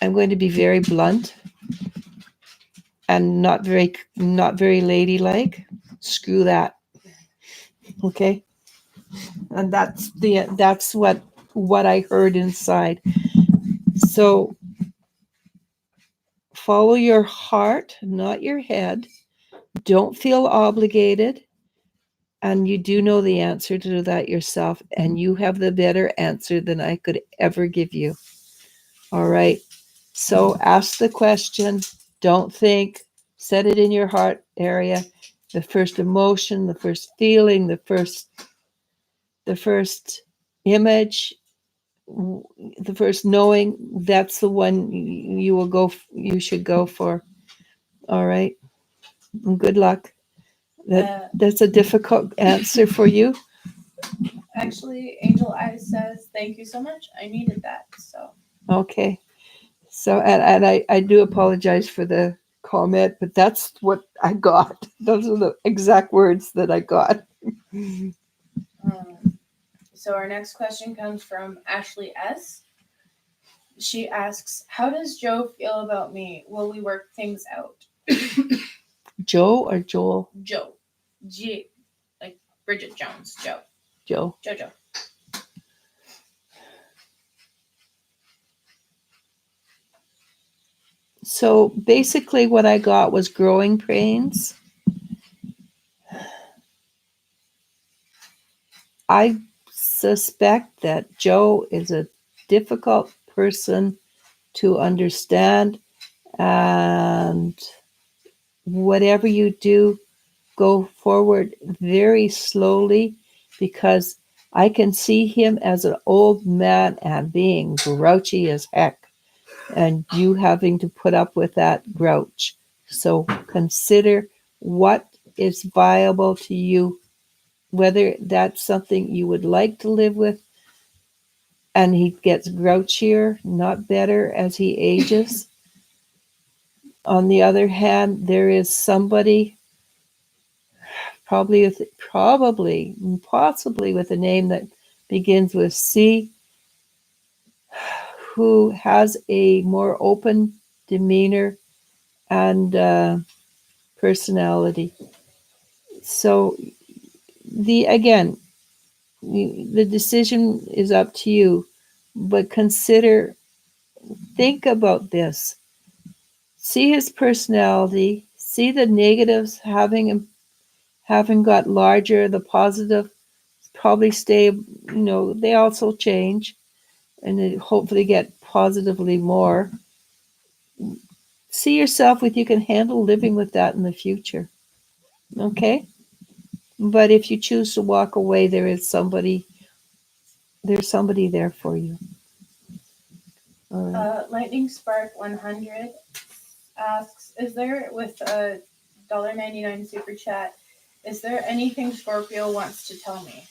I'm going to be very blunt and not very ladylike. Screw that. Okay? And that's what I heard inside. So follow your heart, not your head. Don't feel obligated. And you do know the answer to that yourself. And you have the better answer than I could ever give you. All right. So ask the question. Don't think. Set it in your heart area. The first emotion, the first feeling, the first image, the first knowing, that's the one you should go for. All right. And good luck. That's a difficult answer for you. Actually, Angel Eyes says, thank you so much. I needed that. So Okay. So, and I do apologize for the comment, but that's what I got. Those are the exact words that I got. So our next question comes from Ashley S. She asks, how does Joe feel about me? Will we work things out? Joe or Joel? Joe. G, like Bridget Jones. Joe. Joe. Jojo. So basically what I got was growing pains. I suspect that Joe is a difficult person to understand, and whatever you do, go forward very slowly, because I can see him as an old man and being grouchy as heck, and you having to put up with that grouch. So consider what is viable to you, whether that's something you would like to live with, and he gets grouchier, not better, as he ages. On the other hand, there is somebody possibly with a name that begins with C, who has a more open demeanor and personality. So the decision is up to you, but think about this. See his personality, see the negatives having got larger, the positive probably stay, they also change, and they hopefully get positively more. See yourself with you can handle living with that in the future. Okay? But if you choose to walk away, there's somebody there for you. All right. Lightning Spark 100 asks, is there, with a $1.99 super chat, is there anything Scorpio wants to tell me?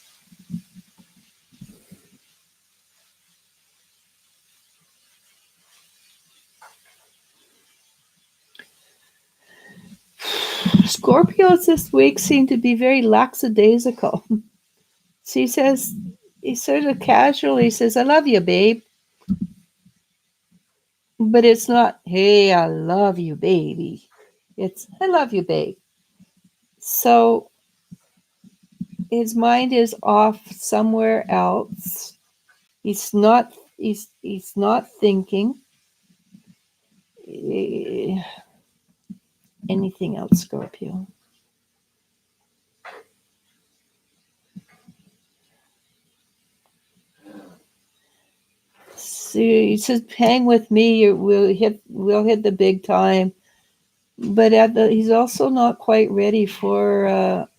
Scorpios this week seem to be very lackadaisical. So he sort of casually says, I love you, babe. But it's not, hey, I love you, baby. It's, I love you, babe. So his mind is off somewhere else. He's not thinking. Anything else, Scorpio? So he says, hang with me, we'll hit the big time. But he's also not quite ready for a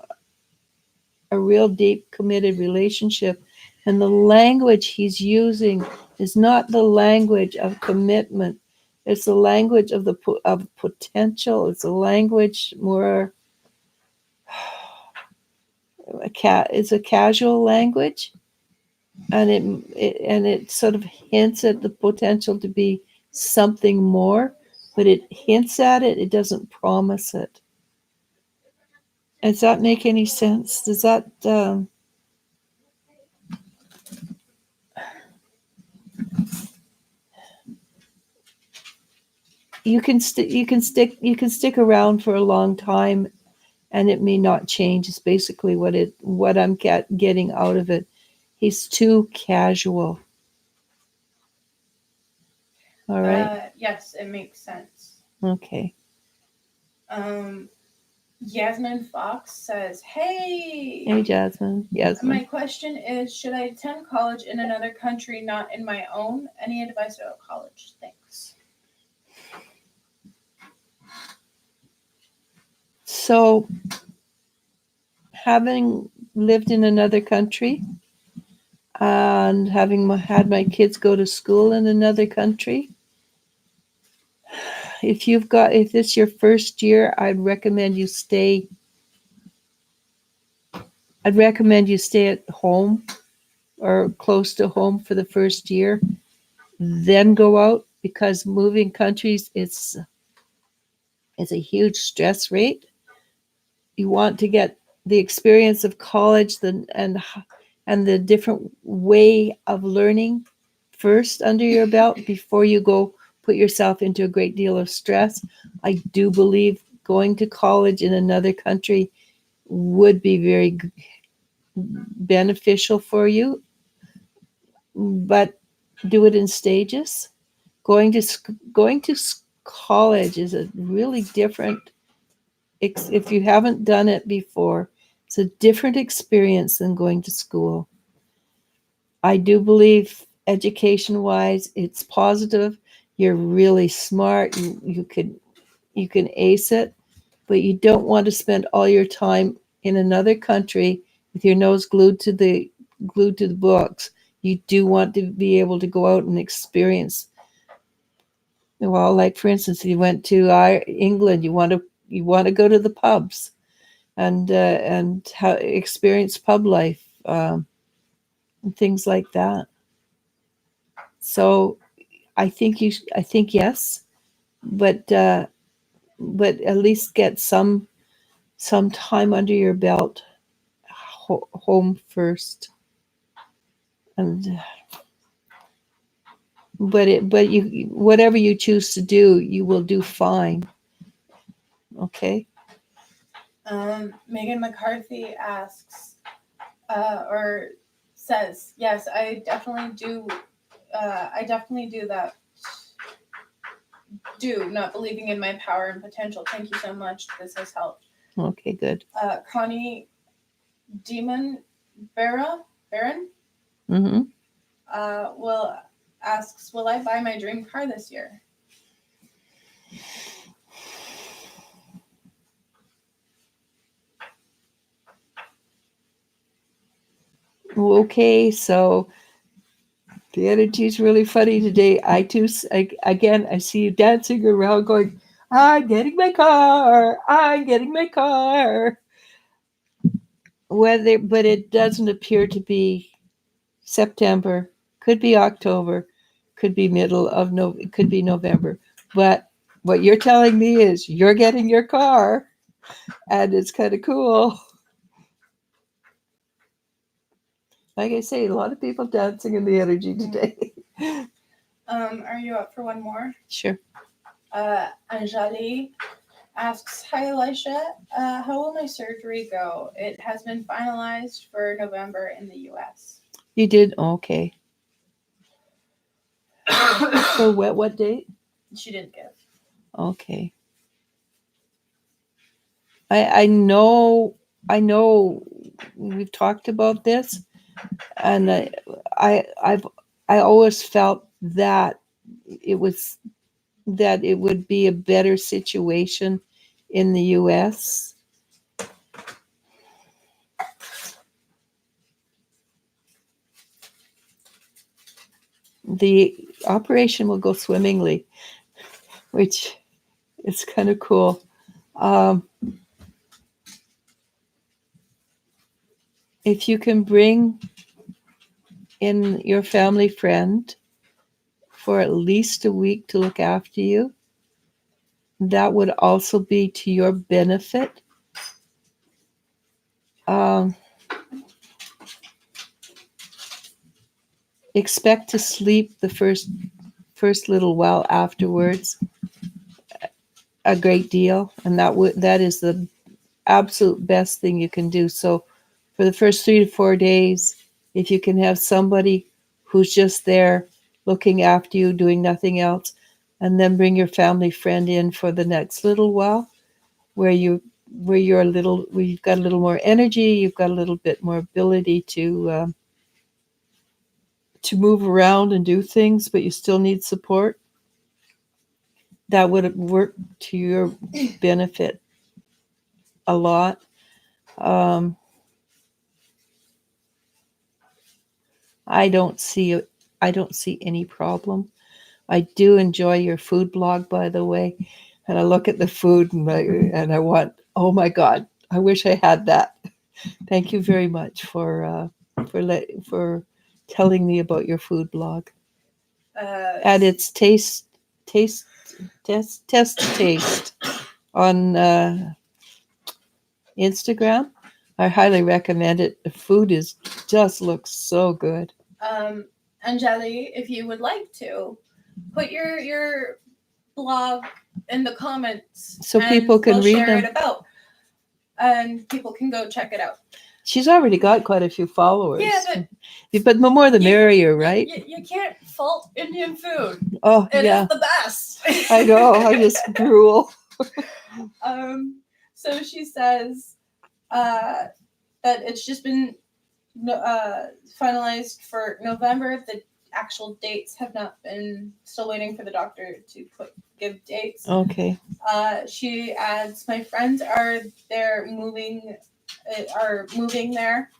real deep committed relationship. And the language he's using is not the language of commitment. It's the language of of potential. It's a language more. It's a casual language, and it sort of hints at the potential to be something more, but it hints at it. It doesn't promise it. Does that make any sense? Does that? You can stick around for a long time, and it may not change. Is basically what I'm getting out of it. He's too casual. All right. Yes, it makes sense. Okay. Yasmin Fox says, "Hey, Hey, Jasmine. my question is, should I attend college in another country, not in my own? Any advice about college? Thanks." So, having lived in another country and having had my kids go to school in another country, if it's your first year, I'd recommend you stay at home or close to home for the first year, then go out, because moving countries is a huge stress rate. You want to get the experience of college and the different way of learning first under your belt before you go put yourself into a great deal of stress. I do believe going to college in another country would be very beneficial for you, but do it in stages. Going to college is a really different. If you haven't done it before, it's a different experience than going to school. I do believe education-wise, it's positive. You're really smart. You can ace it, but you don't want to spend all your time in another country with your nose glued to the books. You do want to be able to go out and experience. Well, like for instance, if you went to England, you want to go to the pubs and experience pub life, and things like that. So I think yes, but at least get some time under your belt, home first, and but you, whatever you choose to do, you will do fine. Okay. Megan McCarthy asks, or says, "Yes, I definitely do. I definitely do that. Do not believing in my power and potential. Thank you so much. This has helped." Okay, good. Connie Demon Baron Mm-hmm. Asks, "Will I buy my dream car this year?" Okay, so the energy is really funny today. I see you dancing around going, I'm getting my car. But it doesn't appear to be September. Could be October. Could be it could be November. But what you're telling me is you're getting your car, and it's kind of cool. Like I say, a lot of people dancing in the energy today. Are you up for one more? Sure. Anjali asks, "Hi Elisha, how will my surgery go? It has been finalized for November in the US." You did? Okay. So what date? She didn't give. Okay. I know we've talked about this, and I've always felt that it would be a better situation in the US. the operation will go swimmingly, which is kind of cool. Um, if you can bring in your family friend for at least a week to look after you, that would also be to your benefit. Um, expect to sleep the first little while afterwards a great deal, and that is the absolute best thing you can do. So for the first 3 to 4 days, if you can have somebody who's just there looking after you, doing nothing else, and then bring your family friend in for the next little while, where you've got a little more energy, you've got a little bit more ability to move around and do things, but you still need support. That would work to your benefit a lot. Um, I don't see any problem. I do enjoy your food blog, by the way, and I look at the food and I want, oh my God, I wish I had that. Thank you very much for telling me about your food blog. And it's taste on Instagram. I highly recommend it. The food just looks so good. Angeli, if you would like to, put your blog in the comments so people can read share them. it about, and people can go check it out. She's already got quite a few followers. Yeah, but the more the merrier, right? You can't fault Indian food. Oh, It yeah. is the best. I know. I just drool. So she says that it's just been finalized for November. The actual dates have not been. Still waiting for the doctor to give dates. Okay. She adds, my friends are moving there,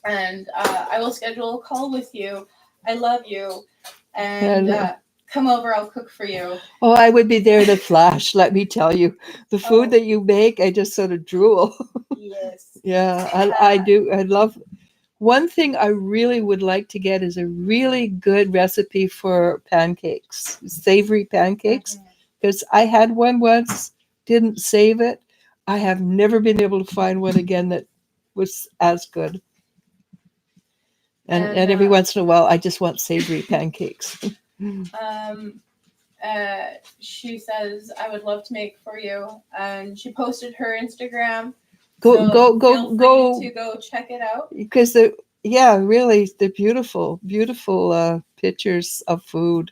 and I will schedule a call with you. I love you, and come over. I'll cook for you. Oh, I would be there in a flash. Let me tell you, the food that you make, I just sort of drool. Yes. Yeah, I do. I love. One thing I really would like to get is a really good recipe for pancakes, savory pancakes, because I had one once, didn't save it. I have never been able to find one again that was as good. And every once in a while, I just want savory pancakes. She says, I would love to make for you. And she posted her Instagram. Go to go check it out. Because really, they're beautiful pictures of food.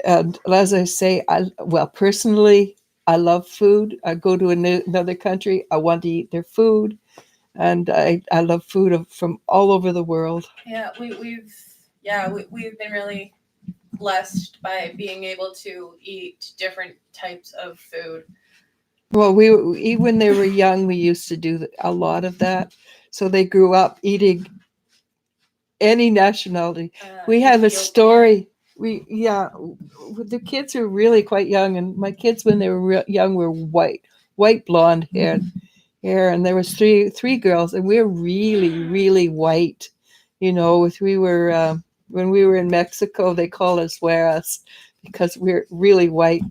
And as I say, personally, I love food. I go to another country, I want to eat their food. And I love food from all over the world. Yeah, we've been really blessed by being able to eat different types of food. Well, when they were young, we used to do a lot of that. So they grew up eating any nationality. We have a story. The kids are really quite young, and my kids, when they were young, were white blonde hair, and there was three girls, and we were really, really white. We were when we were in Mexico, they called us güeras because we're really white.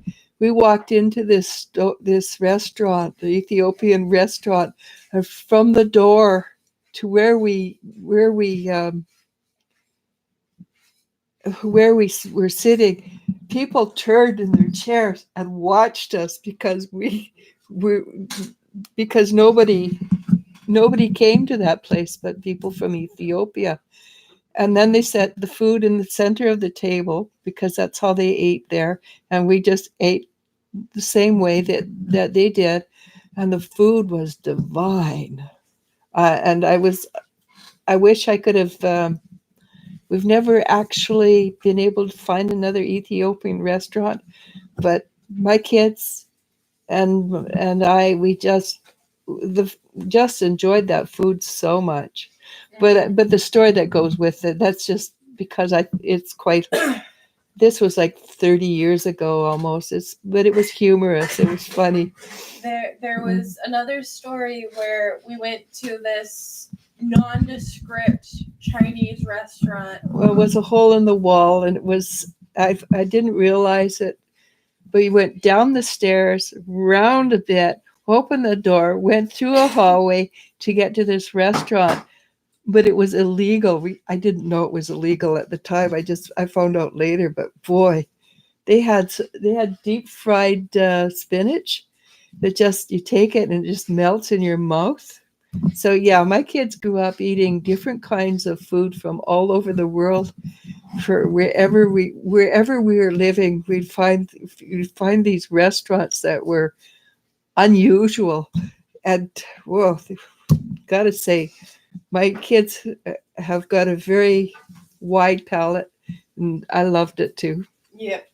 We walked into this restaurant, the Ethiopian restaurant, and from the door to where we were sitting, people turned in their chairs and watched us because because nobody came to that place but people from Ethiopia. And then they set the food in the center of the table because that's how they ate there. And we just ate the same way that they did. And the food was divine. And I wish I could have, we've never actually been able to find another Ethiopian restaurant, but my kids and I, we just enjoyed that food so much. But the story that goes with it, that's just because it's quite. This was like 30 years ago almost. But it was humorous. It was funny. There was another story where we went to this nondescript Chinese restaurant. Well, it was a hole in the wall, and it was. I didn't realize it, but we went down the stairs, round a bit, opened the door, went through a hallway to get to this restaurant. But it was illegal. I didn't know it was illegal at the time. I found out later. But boy, they had deep fried spinach that just you take it and it just melts in your mouth. So yeah, my kids grew up eating different kinds of food from all over the world. For wherever we were living, we'd find these restaurants that were unusual. And whoa, gotta say, my kids have got a very wide palate, and I loved it too. Yep.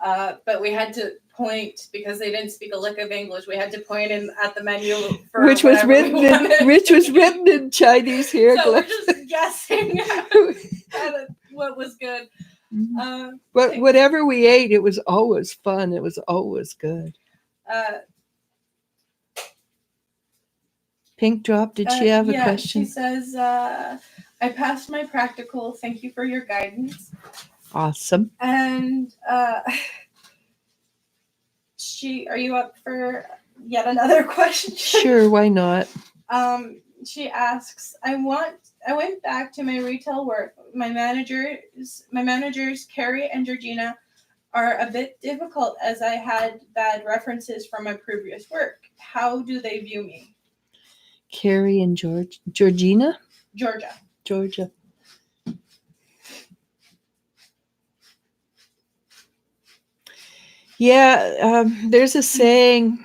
But we had to point, because they didn't speak a lick of English, we had to point in at the menu for which was written in Chinese hieroglyphs. So we're just guessing what was good. But whatever we ate, it was always fun. It was always good. Pink Drop, did she have a question? She says, I passed my practical. Thank you for your guidance. Awesome. And are you up for yet another question? Sure, why not? She asks, I went back to my retail work. My managers, Carrie and Georgina, are a bit difficult as I had bad references from my previous work. How do they view me? Carrie and Georgina? Georgia. Yeah, there's a saying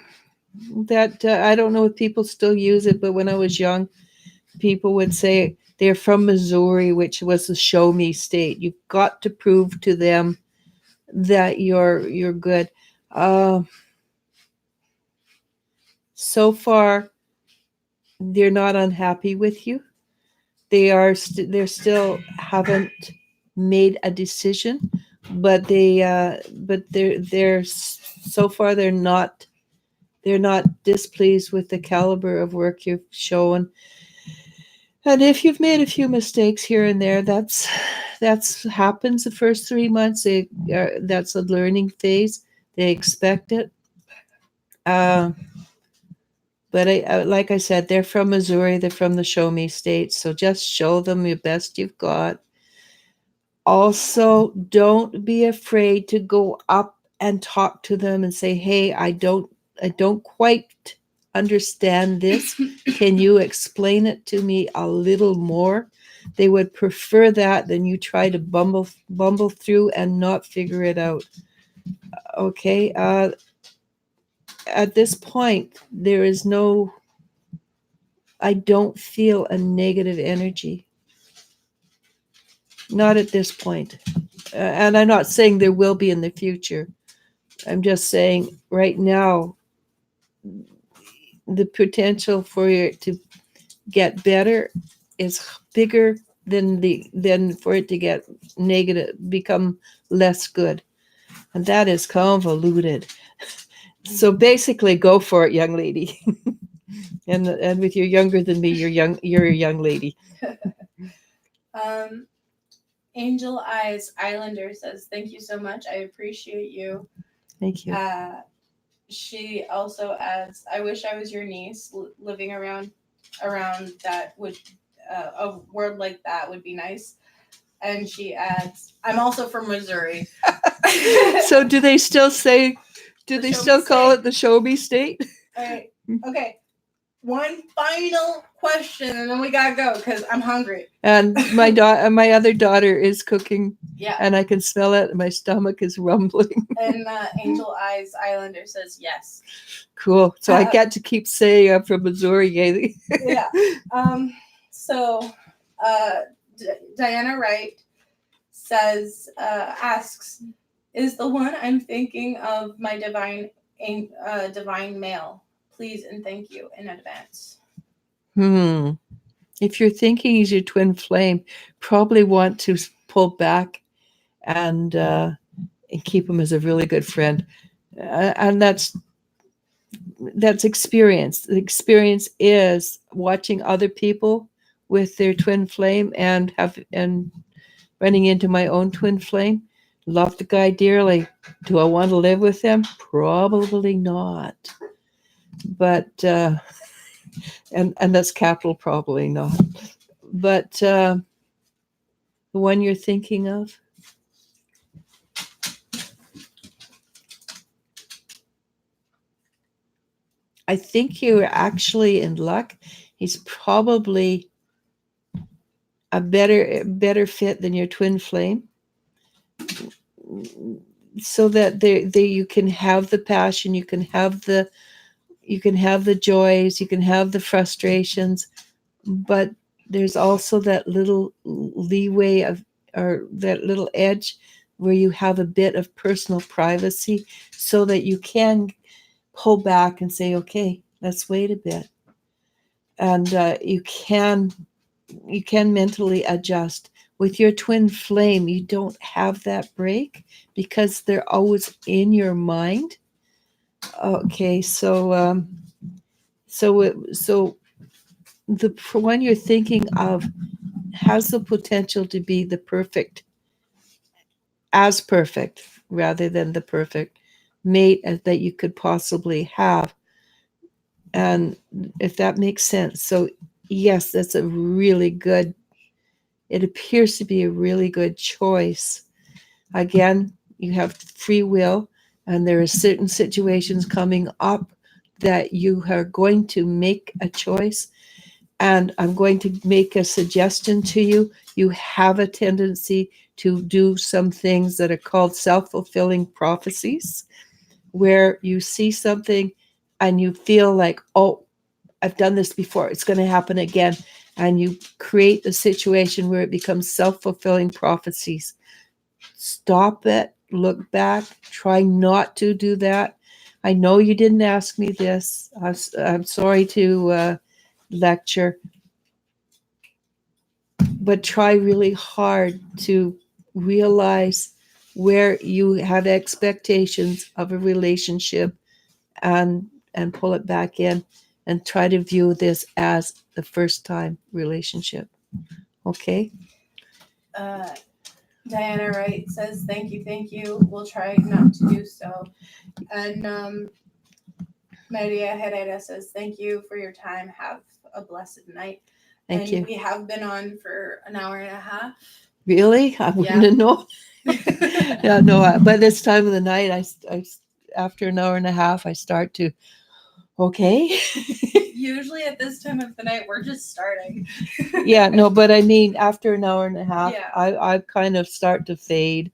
that I don't know if people still use it, but when I was young, people would say they're from Missouri, which was the show me state. You've got to prove to them that you're good. So far, they're not unhappy with you. They're still haven't made a decision, but they're so far they're not displeased with the caliber of work you've shown. And if you've made a few mistakes here and there, that's happens the first 3 months. That's a learning phase. They expect it. But like I said, they're from Missouri. They're from the show me state. So just show them your best you've got. Also, don't be afraid to go up and talk to them and say, hey, I don't quite understand this. Can you explain it to me a little more? They would prefer that than you try to bumble through and not figure it out. Okay. At this point, I don't feel a negative energy. Not at this point. And I'm not saying there will be in the future. I'm just saying right now, the potential for it to get better is bigger than for it to get negative, become less good. And that is convoluted. So basically, go for it, young lady. and with you're younger than me, you're a young lady. Angel Eyes Islander says, thank you so much. I appreciate you. Thank you. She also adds, I wish I was your niece. Living around that would a word like that would be nice. And she adds, I'm also from Missouri. So do they still say? Do they still call it the show me state? All right. Okay. One final question, and then we gotta go because I'm hungry. And my other daughter is cooking. Yeah. And I can smell it. And my stomach is rumbling. And Angel Eyes Islander says yes. Cool. So I get to keep saying I'm from Missouri. Yeah. So Diana Wright asks, is the one I'm thinking of my divine male? Please and thank you in advance. If you're thinking he's your twin flame, probably want to pull back and keep him as a really good friend. And that's experience. The experience is watching other people with their twin flame and running into my own twin flame. Love the guy dearly. Do I want to live with him? Probably not. But and that's capital probably not. But the one you're thinking of, I think you're actually in luck. He's probably a better fit than your twin flame, so that they you can have the passion, you can have the joys, you can have the frustrations, but there's also that little leeway or that little edge where you have a bit of personal privacy, so that you can pull back and say, okay, let's wait a bit. And you can mentally adjust. With your twin flame, you don't have that break because they're always in your mind. Okay, so the one you're thinking of has the potential to be the perfect rather than the perfect mate that you could possibly have. And if that makes sense. So yes, that's a really good, it appears to be a really good choice. Again, you have free will, and there are certain situations coming up that you are going to make a choice. And I'm going to make a suggestion to you. You have a tendency to do some things that are called self-fulfilling prophecies, where you see something and you feel like, oh, I've done this before, it's going to happen again. And you create a situation where it becomes self-fulfilling prophecies. Stop it. Look back. Try not to do that. I know you didn't ask me this. I'm sorry to lecture, but try really hard to realize where you have expectations of a relationship and pull it back in and try to view this as the first time relationship. Okay? Diana Wright says, thank you. We'll try not to do so. And Maria Herrera says, thank you for your time. Have a blessed night. Thank you. We have been on for an hour and a half. Really? I wouldn't have known. Yeah, no, by this time of the night, I after an hour and a half, I start to, okay. Usually at this time of the night, we're just starting. Yeah, no, but I mean, after an hour and a half, Yeah. I kind of start to fade.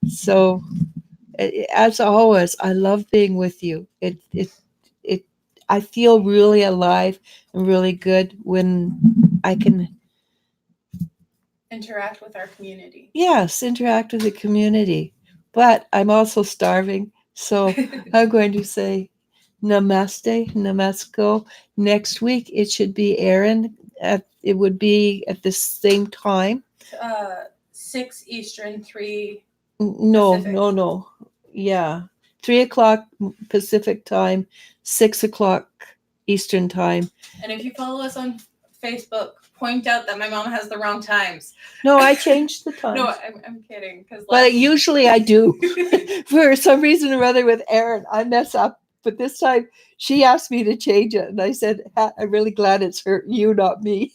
So, as always, I love being with you. I feel really alive and really good when I can interact with our community. Yes, interact with the community. But I'm also starving, so I'm going to say namaste, namasko. Next week it should be Aaron. It would be at the same time. 6 Eastern, 3 No, Pacific. no. Yeah. 3:00 Pacific time, 6:00 Eastern time. And if you follow us on Facebook, point out that my mom has the wrong times. No, I changed the time. No, I'm kidding. But usually I do. For some reason or other with Erin, I mess up. But this time she asked me to change it. And I said, I'm really glad it's you, not me.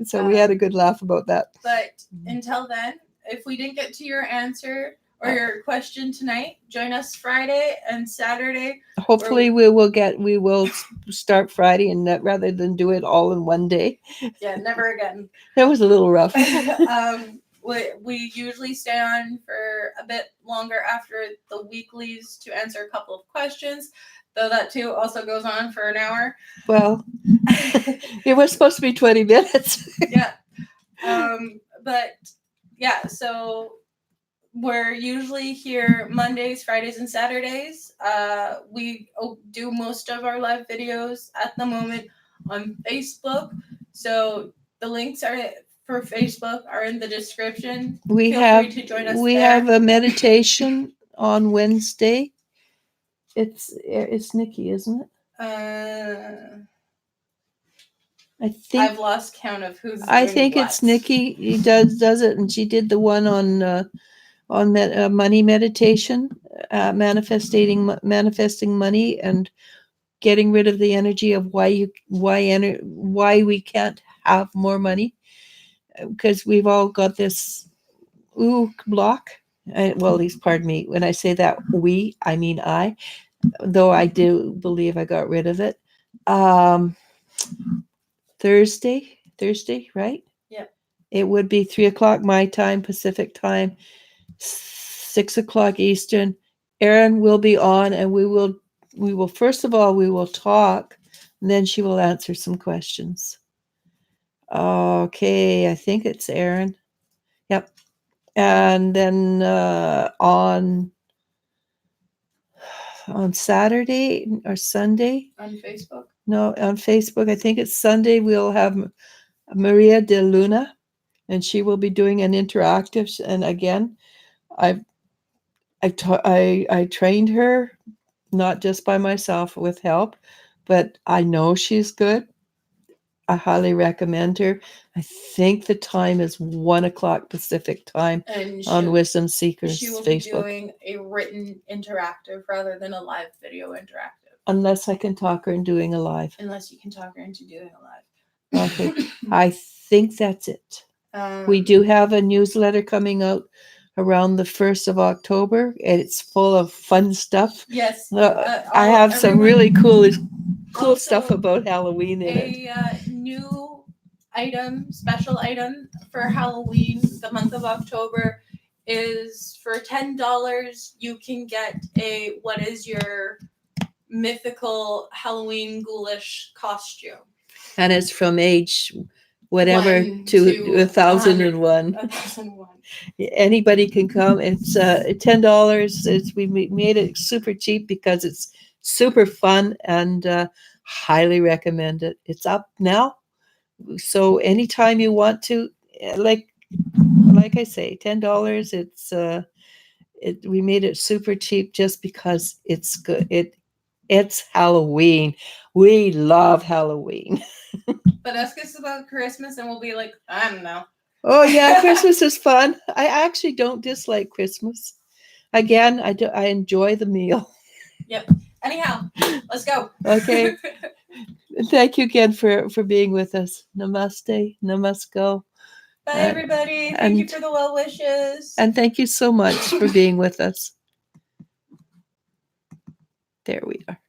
So we had a good laugh about that. But until then, if we didn't get to your answer or your question tonight, join us Friday and Saturday. Hopefully we will start Friday and rather than do it all in one day. Yeah, never again. That was a little rough. We usually stay on for a bit longer after the weeklies to answer a couple of questions, though that too also goes on for an hour. Well, it was supposed to be 20 minutes. Yeah. But yeah, so we're usually here Mondays, Fridays, and Saturdays. We do most of our live videos at the moment on Facebook. So the links are for Facebook are in the description. We Feel have free to join us we there. have a meditation on Wednesday. It's Nikki, isn't it? I think I've lost count of who's. I doing think what. it's Nikki. He does it, and she did the one on money meditation, manifesting money and getting rid of the energy of why we can't have more money, because we've all got this block. Well, at least pardon me when I say that we, I mean I, though I do believe I got rid of it. Thursday, right? Yep. It would be 3:00 my time, Pacific time, 6:00 Eastern. Erin will be on, and we will first of all we will talk, and then she will answer some questions. Okay, I think it's Erin. Yep. And then on Saturday or Sunday. On Facebook? No, on Facebook. I think it's Sunday. We'll have Maria de Luna, and she will be doing an interactive. And again, I trained her, not just by myself with help, but I know she's good. I highly recommend her. I think the time is 1:00 Pacific time And on Wisdom Seekers she will be Facebook. doing a written interactive rather than a live video interactive. Unless I can talk her into doing a live. Unless you can talk her into doing a live. Okay. I think that's it. We do have a newsletter coming out around the 1st of October, and it's full of fun stuff. Yes. I have some really cool stuff about Halloween in it. A new item, special item for Halloween, the month of October, is for $10. You can get a what is your mythical Halloween ghoulish costume. And it's from age whatever 1 to 1001. 1001. Anybody can come. It's $10. We made it super cheap because it's super fun, and highly recommend it. It's up now, so anytime you want to, like I say, $10. We made it super cheap just because it's good. It's Halloween. We love Halloween. But ask us about Christmas and we'll be like, I don't know. Oh yeah, Christmas is fun. I actually don't dislike Christmas. Again, I enjoy the meal. Yep. Anyhow, let's go. Okay. Thank you again for being with us. Namaste. Namasko. Bye, everybody. Thank you for the well wishes. And thank you so much for being with us. There we are.